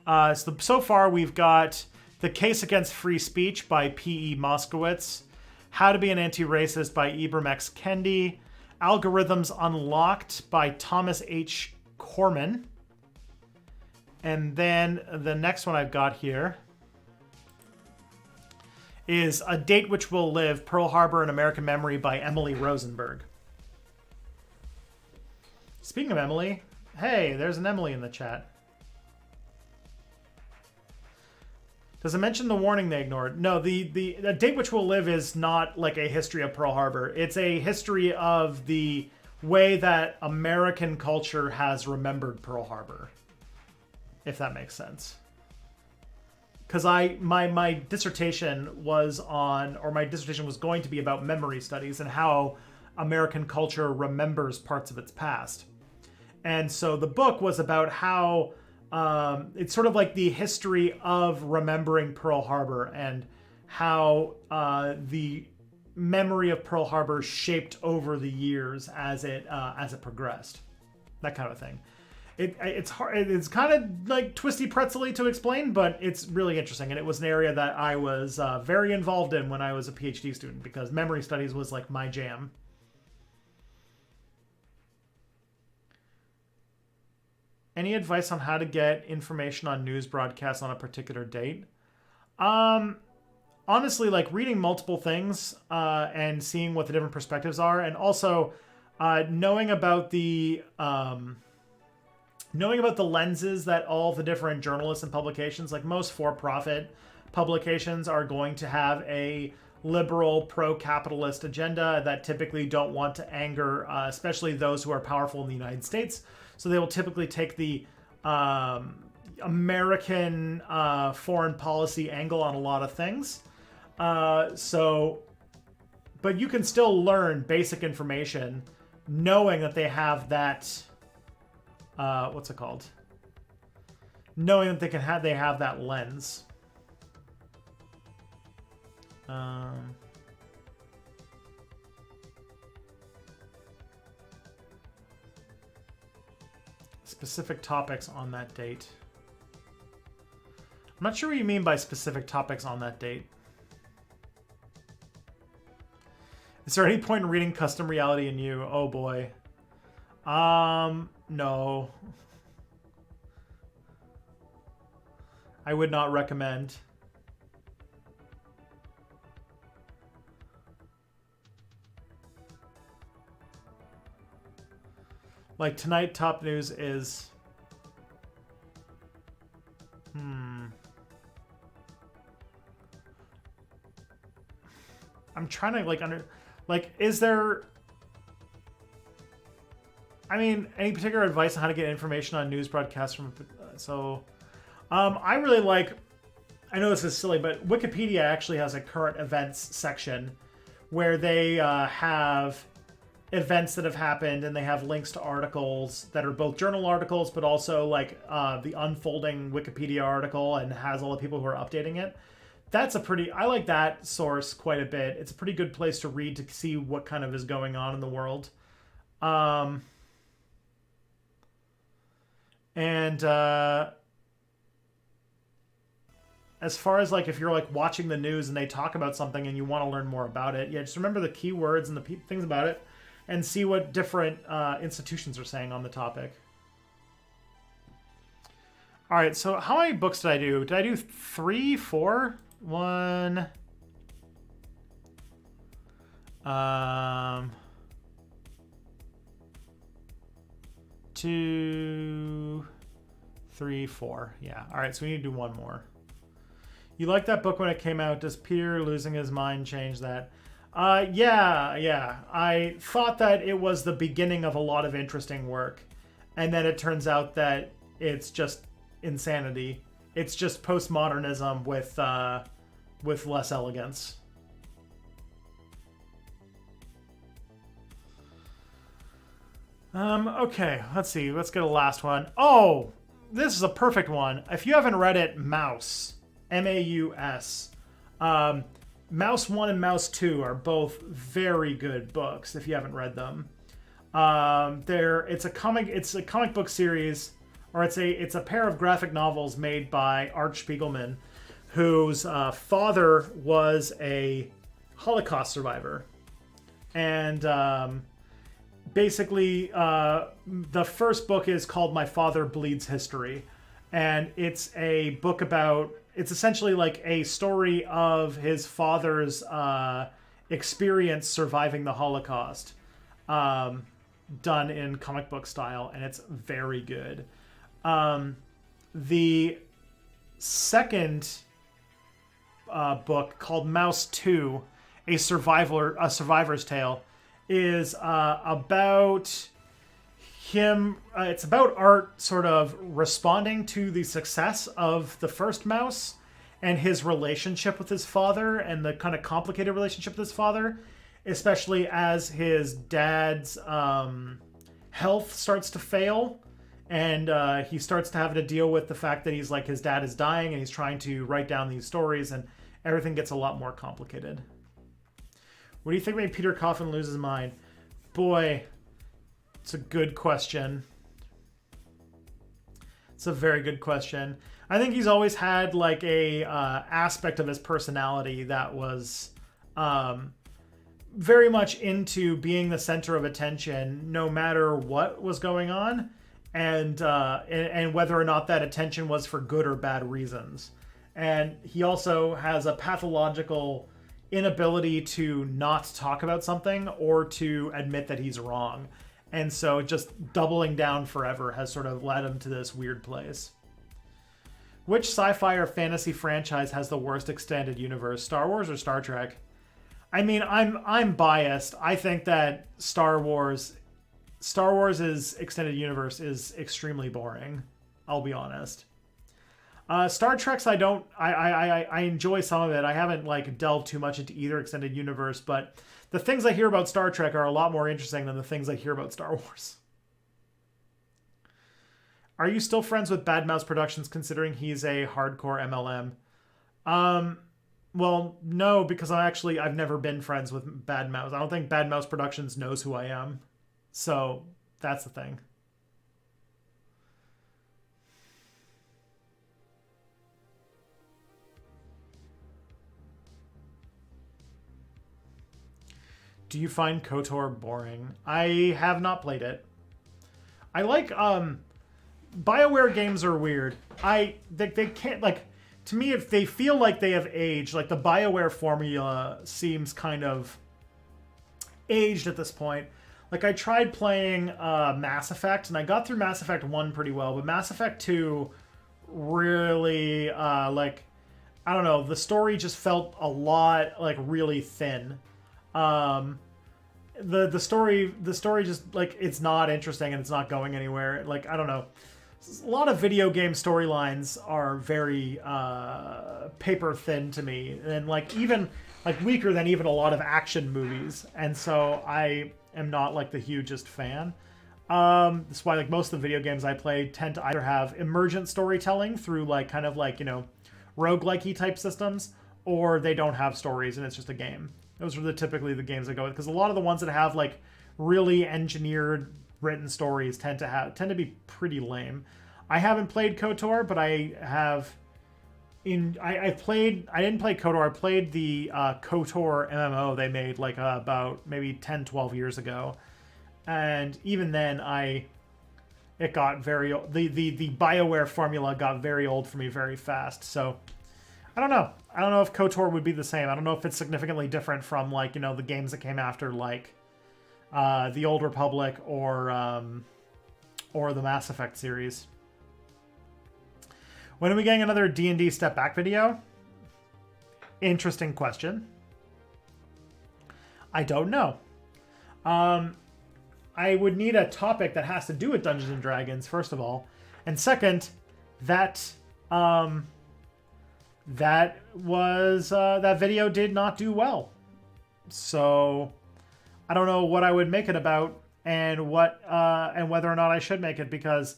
so far we've got The Case Against Free Speech by P.E. Moskowitz, How to Be an Anti-Racist by Ibram X. Kendi, Algorithms Unlocked by Thomas H. Corman, and then the next one I've got here is A Date Which Will Live, Pearl Harbor and American Memory by Emily Rosenberg. Speaking of Emily, hey, there's an Emily in the chat. Does it mention the warning they ignored? No, the A Date Which Will Live is not like a history of Pearl Harbor. It's a history of the way that American culture has remembered Pearl Harbor, if that makes sense. Because my dissertation was on, or my dissertation was going to be about memory studies and how American culture remembers parts of its past. And so the book was about how it's sort of like the history of remembering Pearl Harbor and how the memory of Pearl Harbor shaped over the years as it progressed, that kind of thing. It's hard. It's kind of like twisty pretzely to explain, but it's really interesting, and it was an area that I was very involved in when I was a PhD student because memory studies was like my jam. Any advice on how to get information on news broadcasts on a particular date? Honestly, like reading multiple things and seeing what the different perspectives are, and also knowing about the lenses that all the different journalists and publications, like most for-profit publications, are going to have a liberal, pro-capitalist agenda that typically don't want to anger, especially those who are powerful in the United States. So they will typically take the American foreign policy angle on a lot of things. But you can still learn basic information knowing that they have that, what's it called? Knowing that they have that lens. Specific topics on that date. I'm not sure what you mean by specific topics on that date. Is there any point in reading Custom Reality in You? Oh boy. No. I would not recommend. Like tonight, top news is... I'm trying to is there... I mean, any particular advice on how to get information on news broadcasts from... I really like... I know this is silly, but Wikipedia actually has a current events section where they have events that have happened, and they have links to articles that are both journal articles, but also like the unfolding Wikipedia article, and has all the people who are updating it. That's I like that source quite a bit. It's a pretty good place to read to see what kind of is going on in the world. As far as like if you're like watching the news and they talk about something and you want to learn more about it, yeah, just remember the keywords and the things about it, and see what different institutions are saying on the topic. All right, so how many books did I do? Did I do 3, 4? 1... 2, 3, 4. Yeah. All right, so we need to do one more. You liked that book when it came out. Does Peter losing his mind change that? Yeah. I thought that it was the beginning of a lot of interesting work, and then it turns out that it's just insanity. It's just postmodernism with less elegance. Okay, let's see. Let's get a last one. Oh, this is a perfect one. If you haven't read it, Maus. M-A-U-S. Maus 1 and Maus 2 are both very good books if you haven't read them. It's a comic book series, or it's a pair of graphic novels made by Art Spiegelman, whose father was a Holocaust survivor. And basically, the first book is called My Father Bleeds History. And it's a book about... It's essentially like a story of his father's experience surviving the Holocaust, done in comic book style, and it's very good. The second book, called Maus 2, a survivor's tale, is about him. It's about Art sort of responding to the success of the first Maus and his relationship with his father, and the kind of complicated relationship with his father, especially as his dad's health starts to fail, and he starts to have to deal with the fact that he's like, his dad is dying, and he's trying to write down these stories, and everything gets a lot more complicated. What do you think made Peter Coffin lose his mind? Boy, it's a good question. It's a very good question. I think he's always had like a aspect of his personality that was very much into being the center of attention, no matter what was going on, and whether or not that attention was for good or bad reasons. And he also has a pathological inability to not talk about something or to admit that he's wrong. And so just doubling down forever has sort of led him to this weird place. Which sci-fi or fantasy franchise has the worst extended universe, Star Wars or Star Trek? I mean, I'm biased. I think that Star Wars's extended universe is extremely boring. I'll be honest. Star Trek's I enjoy some of it. I haven't like delved too much into either extended universe, but the things I hear about Star Trek are a lot more interesting than the things I hear about Star Wars. Are you still friends with Bad Mouse Productions, considering he's a hardcore MLM? Well, no, because I've never been friends with Bad Mouse. I don't think Bad Mouse Productions knows who I am. So that's the thing. Do you find KOTOR boring? I have not played it. I like BioWare games are weird. They can't, like, to me, if they feel like they have aged, like the BioWare formula seems kind of aged at this point. Like, I tried playing Mass Effect, and I got through Mass Effect 1 pretty well, but Mass Effect 2 really, like, I don't know, the story just felt a lot, like, really thin. The story just, like, it's not interesting and it's not going anywhere. Like, I don't know. A lot of video game storylines are very paper thin to me, and like even like weaker than even a lot of action movies. And so I am not like the hugest fan. That's why like most of the video games I play tend to either have emergent storytelling through like kind of like, you know, roguelike-y type systems, or they don't have stories and it's just a game. Those are typically the games I go with, because a lot of the ones that have like really engineered written stories tend to be pretty lame. I haven't played KOTOR, but I have I didn't play KOTOR. I played the KOTOR MMO they made like about maybe 10, 12 years ago. And even then it got very the BioWare formula got very old for me very fast. So I don't know. I don't know if KOTOR would be the same. I don't know if it's significantly different from like, you know, the games that came after like the Old Republic or the Mass Effect series. When are we getting another D&D Step Back video? Interesting question. I don't know. I would need a topic that has to do with Dungeons and Dragons, first of all. And second, that video did not do well. So I don't know what I would make it about and whether or not I should make it, because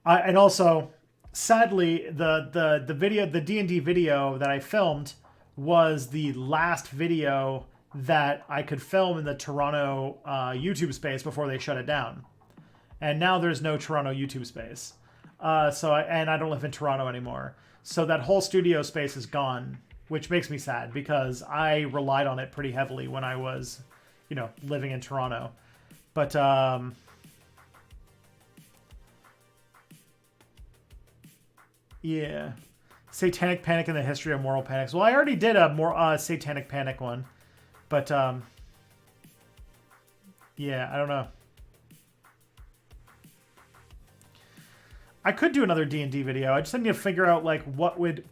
and also sadly the D&D video that I filmed was the last video that I could film in the Toronto YouTube space before they shut it down. And now there's no Toronto YouTube space. And I don't live in Toronto anymore. So that whole studio space is gone, which makes me sad because I relied on it pretty heavily when I was, you know, living in Toronto. But yeah. Satanic Panic and the History of Moral Panics. Well, I already did a more Satanic Panic one. But yeah, I don't know. I could do another D&D video. I just need to figure out like what would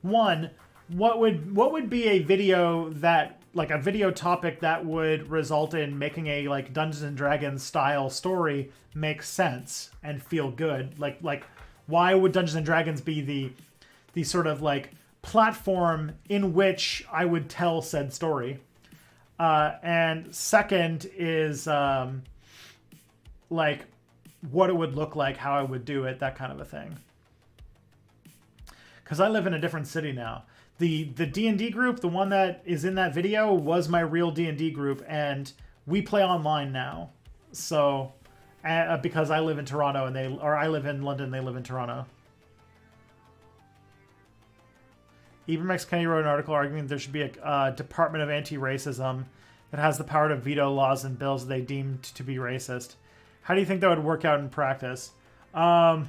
be a video that, like, a video topic that would result in making a like Dungeons and Dragons style story make sense and feel good. Like why would Dungeons and Dragons be the sort of like platform in which I would tell said story? And second is like what it would look like, how I would do it, that kind of a thing. Because I live in a different city now. The D&D group, the one that is in that video, was my real D&D group, and we play online now. So, because I live in Toronto and I live in London, they live in Toronto. Ibermex Kenny wrote an article arguing there should be a Department of Anti-Racism that has the power to veto laws and bills they deemed to be racist. How do you think that would work out in practice? God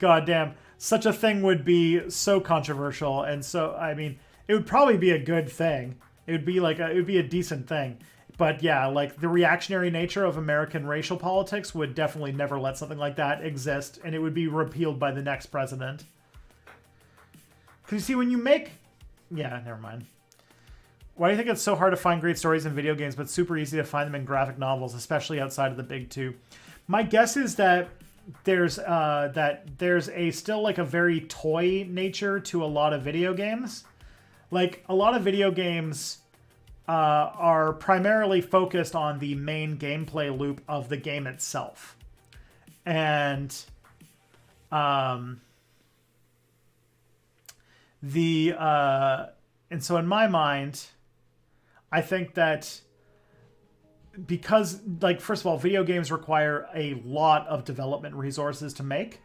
damn. Such a thing would be so controversial, and so, I mean, it would probably be a good thing. It would be a decent thing. But yeah, like, the reactionary nature of American racial politics would definitely never let something like that exist, and it would be repealed by the next president. Because you see, when you make... Yeah, never mind. Why do you think it's so hard to find great stories in video games, but super easy to find them in graphic novels, especially outside of the big two? My guess is that there's still like a very toy nature to a lot of video games. Like, a lot of video games are primarily focused on the main gameplay loop of the game itself. And so in my mind, I think that because, like, first of all, video games require a lot of development resources to make.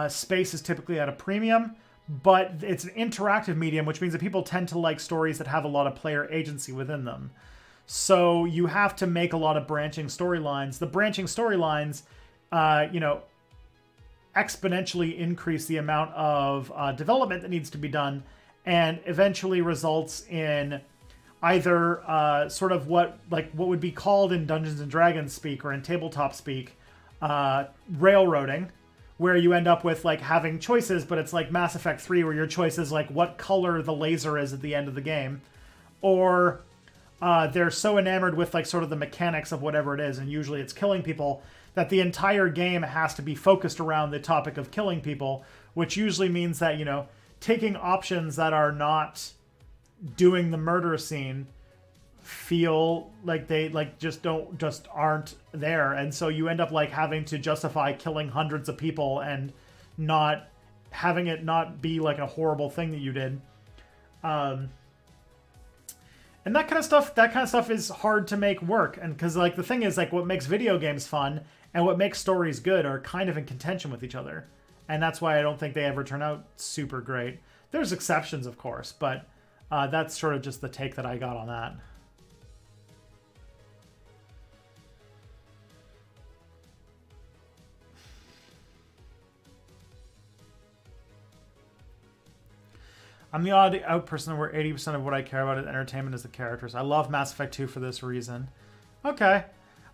Space is typically at a premium, but it's an interactive medium, which means that people tend to like stories that have a lot of player agency within them. So you have to make a lot of branching storylines. The branching storylines, exponentially increase the amount of development that needs to be done, and eventually results in either sort of what would be called in Dungeons and Dragons speak or in tabletop speak, railroading, where you end up with like having choices, but it's like Mass Effect 3 where your choice is like what color the laser is at the end of the game. Or they're so enamored with like sort of the mechanics of whatever it is, and usually it's killing people, that the entire game has to be focused around the topic of killing people, which usually means that, taking options that are not doing the murder scene feel like they just aren't there, and so you end up like having to justify killing hundreds of people and not having it not be like a horrible thing that you did. And that kind of stuff is hard to make work, and because like the thing is like what makes video games fun and what makes stories good are kind of in contention with each other, and that's why I don't think they ever turn out super great. There's exceptions, of course, but that's sort of just the take that I got on that. I'm the odd out person where 80% of what I care about is entertainment is the characters. I love Mass Effect 2 for this reason. Okay.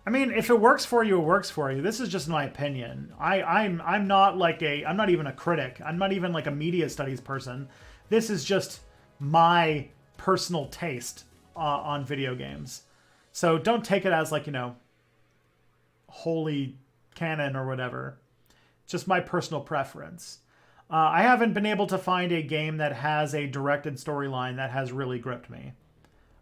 I mean, if it works for you, it works for you. This is just my opinion. I'm not like I'm not even a critic. I'm not even like a media studies person. This is just my personal taste on video games. So don't take it as like, holy canon or whatever. Just my personal preference. I haven't been able to find a game that has a directed storyline that has really gripped me.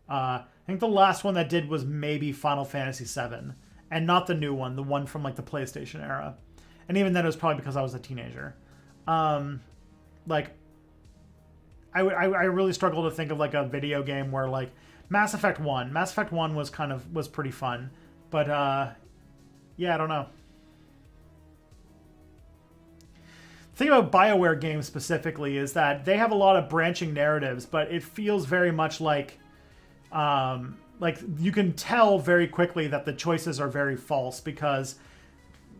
I think the last one that did was maybe Final Fantasy VII, and not the new one, the one from like the PlayStation era. And even then, it was probably because I was a teenager. I really struggle to think of like a video game where like Mass Effect 1 was pretty fun, but yeah, I don't know. The thing about BioWare games specifically is that they have a lot of branching narratives, but it feels very much like you can tell very quickly that the choices are very false because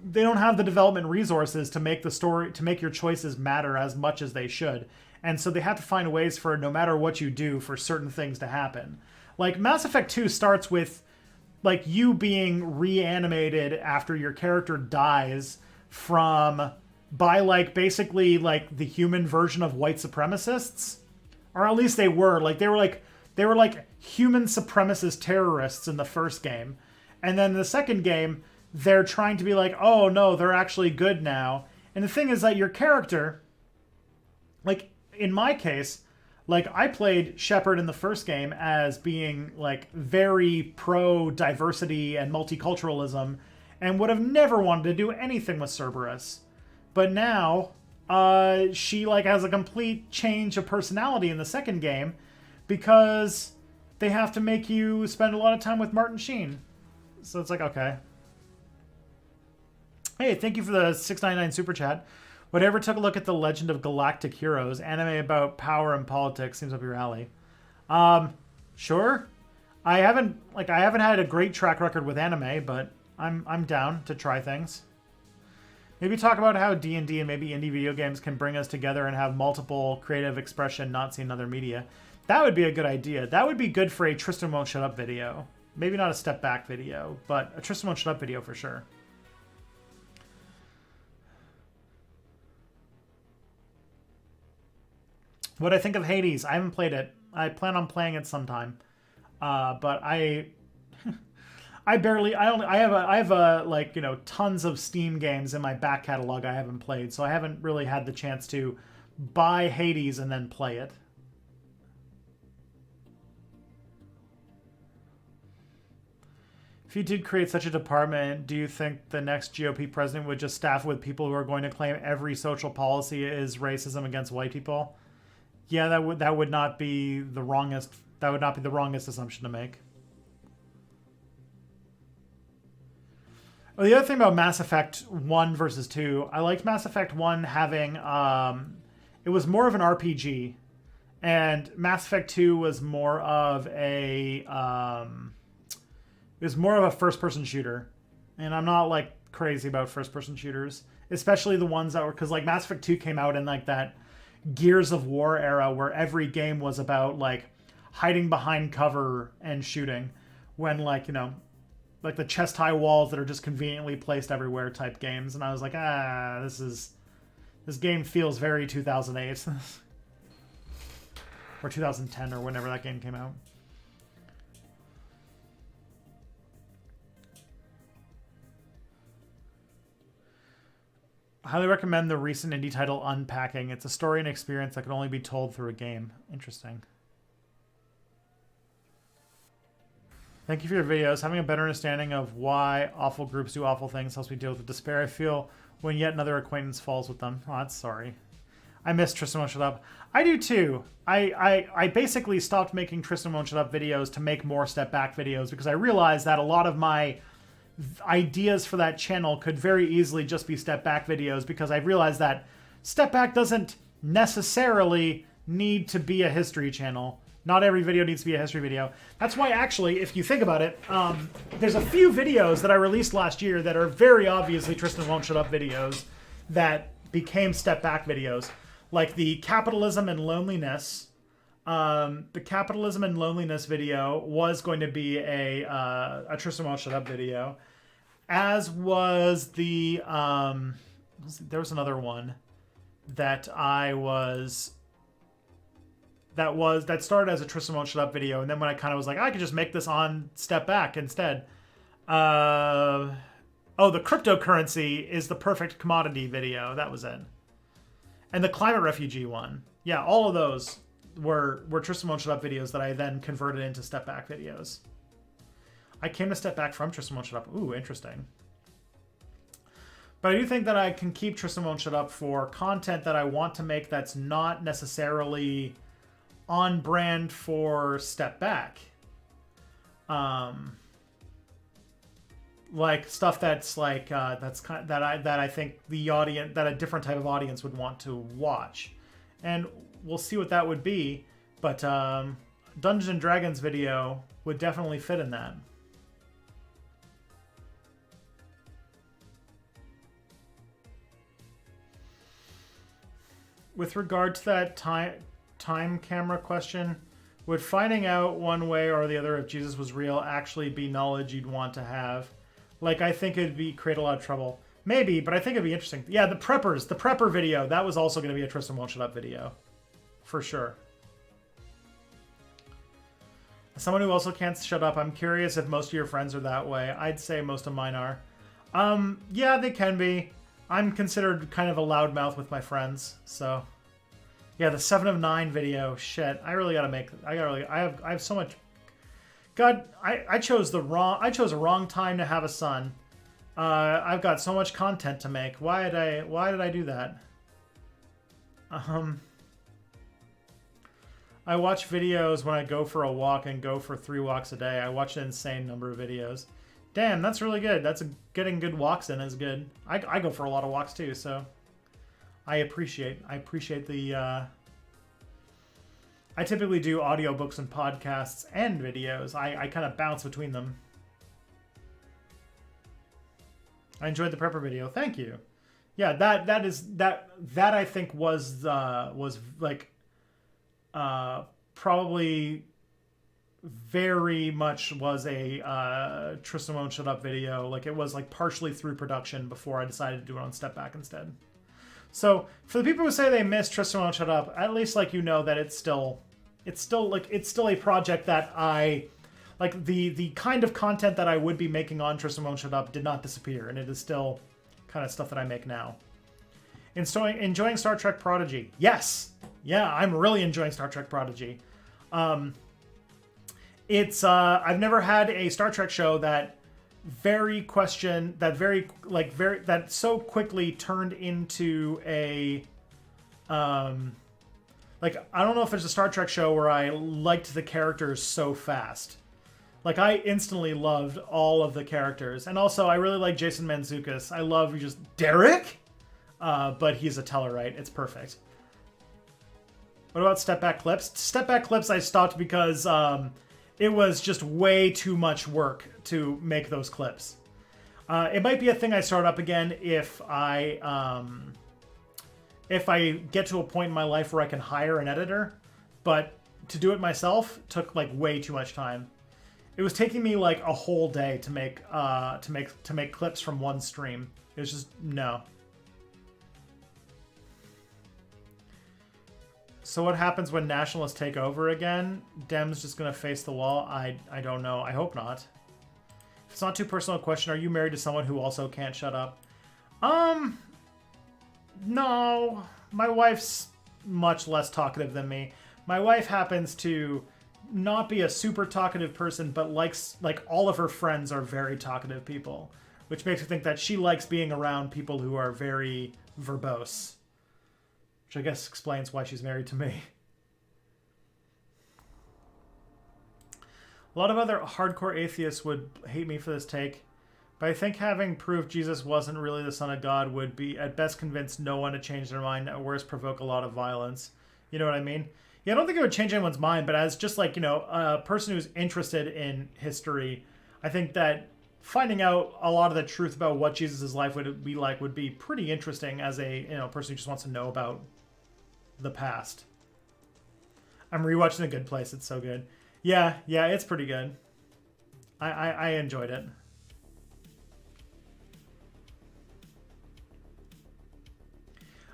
they don't have the development resources to make the story, to make your choices matter as much as they should. And so they have to find ways for, no matter what you do, for certain things to happen. Like Mass Effect 2 starts with like you being reanimated after your character dies by like basically like the human version of white supremacists, or at least they were like human supremacist terrorists in the first game, and then in the second game they're trying to be like, oh no, they're actually good now. And the thing is that your character, like in my case, like I played Shepard in the first game as being like very pro diversity and multiculturalism and would have never wanted to do anything with Cerberus. But now, she like has a complete change of personality in the second game because they have to make you spend a lot of time with Martin Sheen. So it's like, okay. Hey, thank you for the $6.99 super chat. Whatever took a look at the Legend of Galactic Heroes, anime about power and politics, seems up your alley. Sure. I haven't had a great track record with anime, but I'm down to try things. Maybe talk about how D&D and maybe indie video games can bring us together and have multiple creative expression not seen in other media. That would be a good idea. That would be good for a Tristan Won't Shut Up video. Maybe not a Step Back video, but a Tristan Won't Shut Up video for sure. What I think of Hades, I haven't played it. I plan on playing it sometime. But I have like, tons of Steam games in my back catalog I haven't played, so I haven't really had the chance to buy Hades and then play it. If you did create such a department, do you think the next GOP president would just staff with people who are going to claim every social policy is racism against white people? Yeah, that would not be the wrongest assumption to make. Well, the other thing about Mass Effect 1 versus 2, I liked Mass Effect 1 having, it was more of an RPG, and Mass Effect 2 was more of a, It was more of a first-person shooter, and I'm not like crazy about first-person shooters, especially the ones that were, because like Mass Effect 2 came out in like that Gears of War era where every game was about like hiding behind cover and shooting, when like, you know, like the chest-high walls that are just conveniently placed everywhere type games. And I was like, this game feels very 2008 or 2010 or whenever that game came out. I highly recommend the recent indie title Unpacking. It's a story and experience that can only be told through a game. Interesting. Thank you for your videos. Having a better understanding of why awful groups do awful things helps me deal with the despair I feel when yet another acquaintance falls with them. Oh, that's sorry. I miss Tristan Won't Shut Up. I do too. I basically stopped making Tristan Won't Shut Up videos to make more Step Back videos because I realized that a lot of my ideas for that channel could very easily just be Step Back videos, because I realized that Step Back doesn't necessarily need to be a history channel. Not every video needs to be a history video. That's why, actually, if you think about it, there's a few videos that I released last year that are very obviously Tristan Won't Shut Up videos that became Step Back videos. Like the Capitalism and Loneliness. The Capitalism and Loneliness video was going to be a Tristan Won't Shut Up video. As was the... there was another one that that started as a Tristan Won't Shut Up video, and then when I kind of was like, I could just make this on Step Back instead. The cryptocurrency is the perfect commodity video. That was it. And the climate refugee one. Yeah, all of those were Tristan Won't Shut Up videos that I then converted into Step Back videos. I came to Step Back from Tristan Won't Shut Up. Ooh, interesting. But I do think that I can keep Tristan Won't Shut Up for content that I want to make that's not necessarily on brand for Step Back. Like stuff that's like that I think the audience, that a different type of audience would want to watch, and we'll see what that would be. But Dungeons and Dragons video would definitely fit in that. With regard to that time camera question, would finding out one way or the other if Jesus was real actually be knowledge you'd want to have? Like, I think it'd create a lot of trouble. Maybe, but I think it'd be interesting. Yeah, the prepper video, that was also going to be a Tristan Won't Shut Up video. For sure. As someone who also can't shut up, I'm curious if most of your friends are that way. I'd say most of mine are. Yeah, they can be. I'm considered kind of a loudmouth with my friends, so... Yeah, the 7 of 9 video, shit. I really gotta make... I have so much... God, I chose a wrong time to have a son. I've got so much content to make. Why did I do that? I watch videos when I go for a walk and go for 3 walks a day. I watch an insane number of videos. Damn, that's really good. Getting good walks in is good. I go for a lot of walks too, so I appreciate the I typically do audiobooks and podcasts and videos. I kind of bounce between them. I enjoyed the prepper video. Thank you. Yeah, that I think was like probably very much was a Tristan Won't Shut Up video. Like, it was like partially through production before I decided to do it on Step Back instead. So for the people who say they miss Tristan Won't Shut Up, at least like, you know that it's still a project that I like. The kind of content that I would be making on Tristan Won't Shut Up did not disappear, and it is still kind of stuff that I make now. Enjoying Star Trek Prodigy. Yes. Yeah, I'm really enjoying Star Trek Prodigy. It's I've never had a Star Trek show that so quickly turned into a like, I don't know if there's a Star Trek show where I liked the characters so fast. Like, I instantly loved all of the characters. And also, I really like Jason Mantzoukas. I love just Derek, but he's a Tellarite. It's perfect. What about Step Back Clips? Step Back Clips I stopped because it was just way too much work to make those clips. It might be a thing I start up again if I get to a point in my life where I can hire an editor, but to do it myself took like way too much time. It was taking me like a whole day to make clips from one stream. It was just no. So what happens when nationalists take over again? Dems just gonna face the wall? I don't know. I hope not. If it's not too personal a question, are you married to someone who also can't shut up? No. My wife's much less talkative than me. My wife happens to not be a super talkative person, but likes, like, all of her friends are very talkative people, which makes me think that she likes being around people who are very verbose, which I guess explains why she's married to me. A lot of other hardcore atheists would hate me for this take, but I think having proof Jesus wasn't really the Son of God would be, at best, convince no one to change their mind, at worst, provoke a lot of violence. You know what I mean? Yeah, I don't think it would change anyone's mind, but as just like, you know, a person who's interested in history, I think that finding out a lot of the truth about what Jesus' life would be like would be pretty interesting as a, you know, person who just wants to know about the past. I'm rewatching The Good Place. It's so good. Yeah, it's pretty good. I enjoyed it.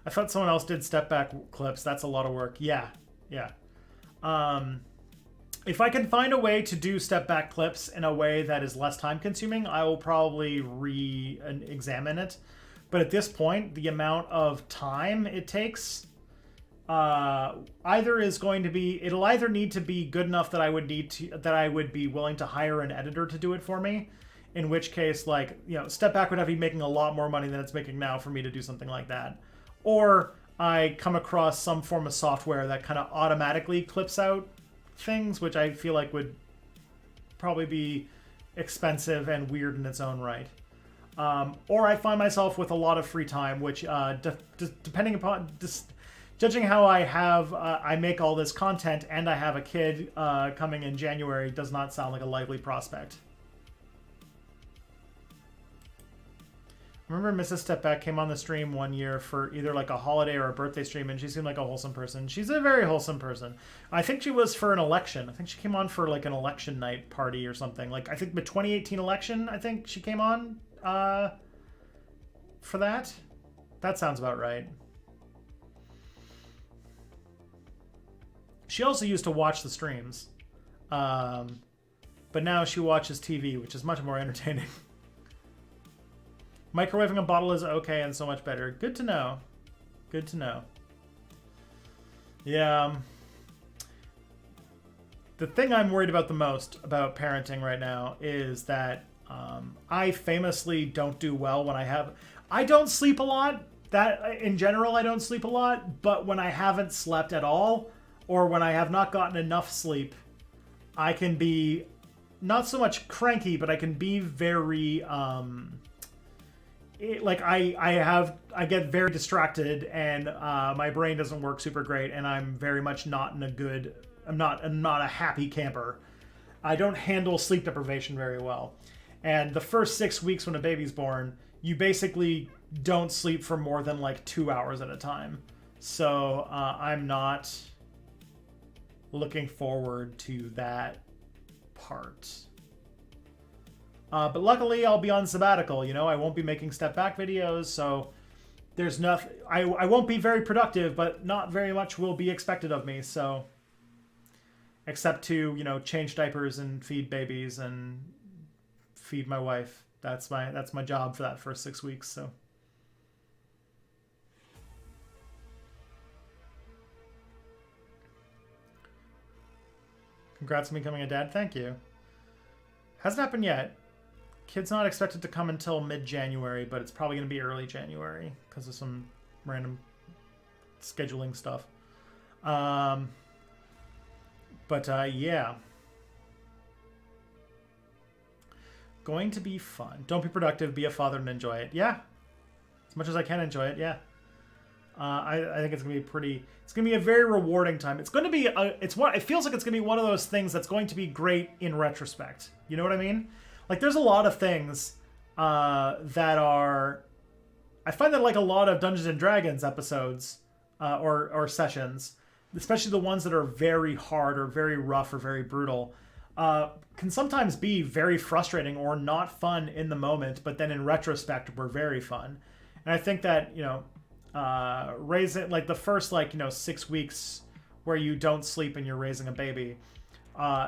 I thought someone else did step back clips. That's a lot of work. Yeah. If I can find a way to do step back clips in a way that is less time consuming, I will probably re-examine it. But at this point, the amount of time it takes it'll either need to be good enough that I would be willing to hire an editor to do it for me, in which case, like, you know, Step Back would have to be making a lot more money than it's making now for me to do something like that. Or I come across some form of software that kind of automatically clips out things, which I feel like would probably be expensive and weird in its own right. Or I find myself with a lot of free time, which depending upon judging how I make all this content and I have a kid coming in January does not sound like a likely prospect. I remember Mrs. Stepback came on the stream one year for either like a holiday or a birthday stream, and she seemed like a wholesome person. She's a very wholesome person. I think she was for an election. I think she came on for like an election night party or something. Like, I think the 2018 election, I think she came on for that. That sounds about right. She also used to watch the streams. But now she watches TV, which is much more entertaining. Microwaving a bottle is okay and so much better. Good to know. Good to know. Yeah. The thing I'm worried about the most about parenting right now is that I famously don't do well when I don't sleep a lot. That in general, I don't sleep a lot. But when I haven't slept at all, or when I have not gotten enough sleep, I can be not so much cranky, but I can be very I get very distracted, and my brain doesn't work super great, and I'm very much not I'm not a happy camper. I don't handle sleep deprivation very well. And the first 6 weeks when a baby's born, you basically don't sleep for more than like 2 hours at a time. So I'm not looking forward to that part. But luckily, I'll be on sabbatical. You know, I won't be making step back videos, so there's nothing. I won't be very productive, but not very much will be expected of me. So, except to, you know, change diapers and feed babies and feed my wife. That's my job for that first 6 weeks. So. Congrats on becoming a dad. Thank you. Hasn't happened yet. Kid's not expected to come until mid-January, but it's probably going to be early January because of some random scheduling stuff. Yeah. Going to be fun. Don't be productive. Be a father and enjoy it. Yeah. As much as I can enjoy it, yeah. I think it's gonna be pretty. It's gonna be a very rewarding time. It's going to be. It feels like it's gonna be one of those things that's going to be great in retrospect. You know what I mean? Like, there's a lot of things that are. I find that like a lot of Dungeons and Dragons episodes or sessions, especially the ones that are very hard or very rough or very brutal, can sometimes be very frustrating or not fun in the moment, but then in retrospect were very fun. And I think that, raising like the first 6 weeks where you don't sleep and you're raising a baby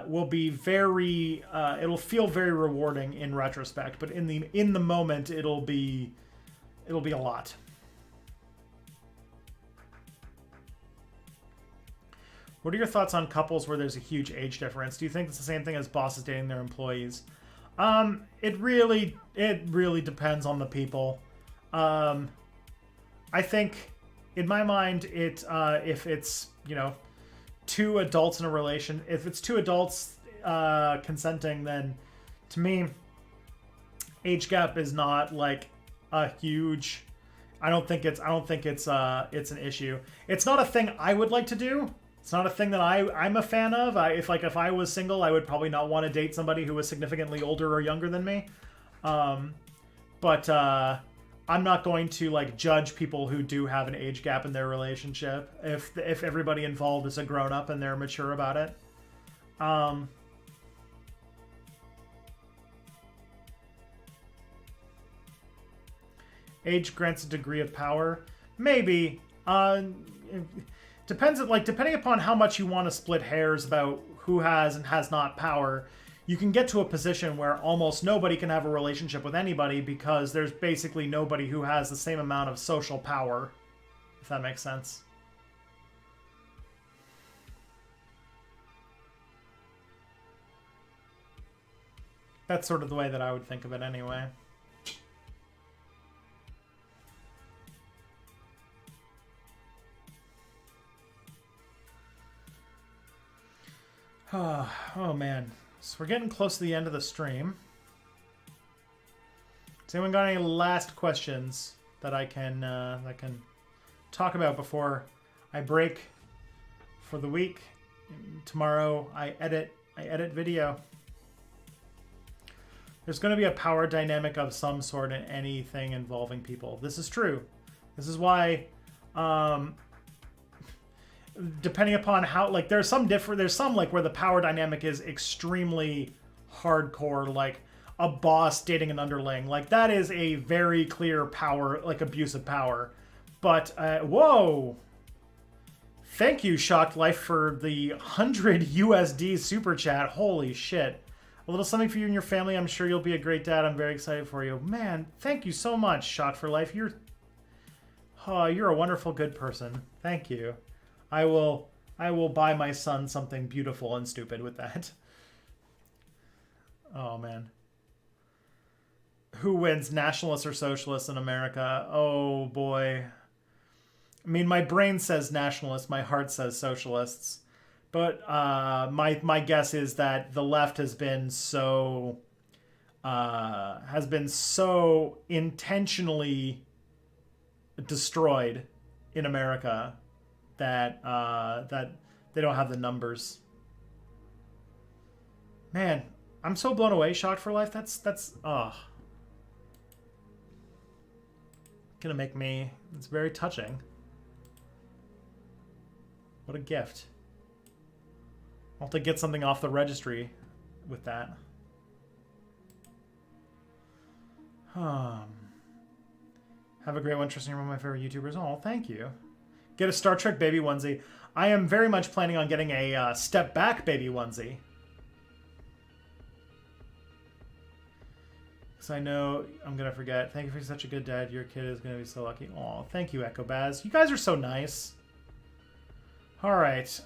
will be very it'll feel very rewarding in retrospect, but in the moment it'll be a lot. What are your thoughts on couples where there's a huge age difference? Do you think it's the same thing as bosses dating their employees? It really depends on the people. I think, in my mind, if it's two adults in a relation, if it's two adults consenting, then to me, age gap is not like a huge. I don't think it's an issue. It's not a thing I would like to do. It's not a thing that I'm a fan of. If I was single, I would probably not want to date somebody who was significantly older or younger than me. But I'm not going to judge people who do have an age gap in their relationship if everybody involved is a grown up and they're mature about it. Age grants a degree of power, maybe. Depending upon how much you want to split hairs about who has and has not power, you can get to a position where almost nobody can have a relationship with anybody because there's basically nobody who has the same amount of social power, if that makes sense. That's sort of the way that I would think of it anyway. Oh man, so we're getting close to the end of the stream. Has anyone got any last questions that I can talk about before I break for the week? Tomorrow I edit video. There's going to be a power dynamic of some sort in anything involving people. This is true. This is why. Depending upon how, there's some where the power dynamic is extremely hardcore, like a boss dating an underling. That is a very clear power, abuse of power. But, whoa! Thank you, Shocked Life, for the 100 USD super chat. Holy shit. A little something for you and your family. I'm sure you'll be a great dad. I'm very excited for you. Man, thank you so much, Shocked for Life. You're a wonderful, good person. Thank you. I will buy my son something beautiful and stupid with that. Oh, man. Who wins, nationalists or socialists in America? Oh, boy. I mean, my brain says nationalists, my heart says socialists. But my guess is that the left has been so intentionally destroyed in America that they don't have the numbers. Man, I'm so blown away, Shocked for Life. That's gonna make me. It's very touching. What a gift. I'll have to get something off the registry with that. Have a great one, Tristan. You're one of my favorite YouTubers. Oh, thank you. Get a Star Trek baby onesie. I am very much planning on getting a Step Back baby onesie. Because I know I'm going to forget. Thank you for such a good dad. Your kid is going to be so lucky. Aw, thank you, Echo Baz. You guys are so nice. All right.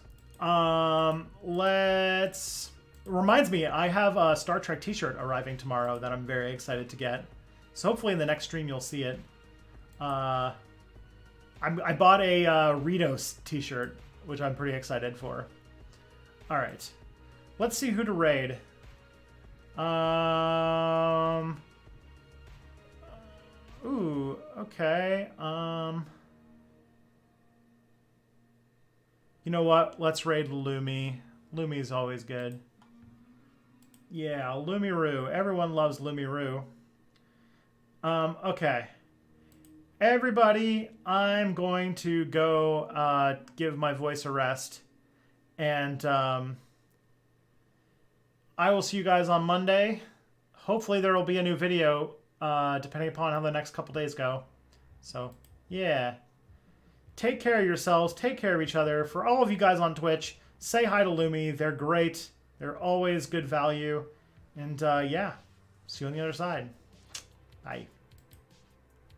Let's... Reminds me, I have a Star Trek t-shirt arriving tomorrow that I'm very excited to get. So hopefully in the next stream you'll see it. I bought a Ritos t-shirt, which I'm pretty excited for. All right, let's see who to raid. Ooh, okay. You know what? Let's raid Lumi. Lumi's always good. Yeah, Lumiroo. Everyone loves Lumiroo. Okay. Everybody, I'm going to go give my voice a rest. And I will see you guys on Monday. Hopefully there will be a new video, depending upon how the next couple days go. So, yeah. Take care of yourselves. Take care of each other. For all of you guys on Twitch, say hi to Lumi. They're great. They're always good value. And, yeah. See you on the other side. Bye.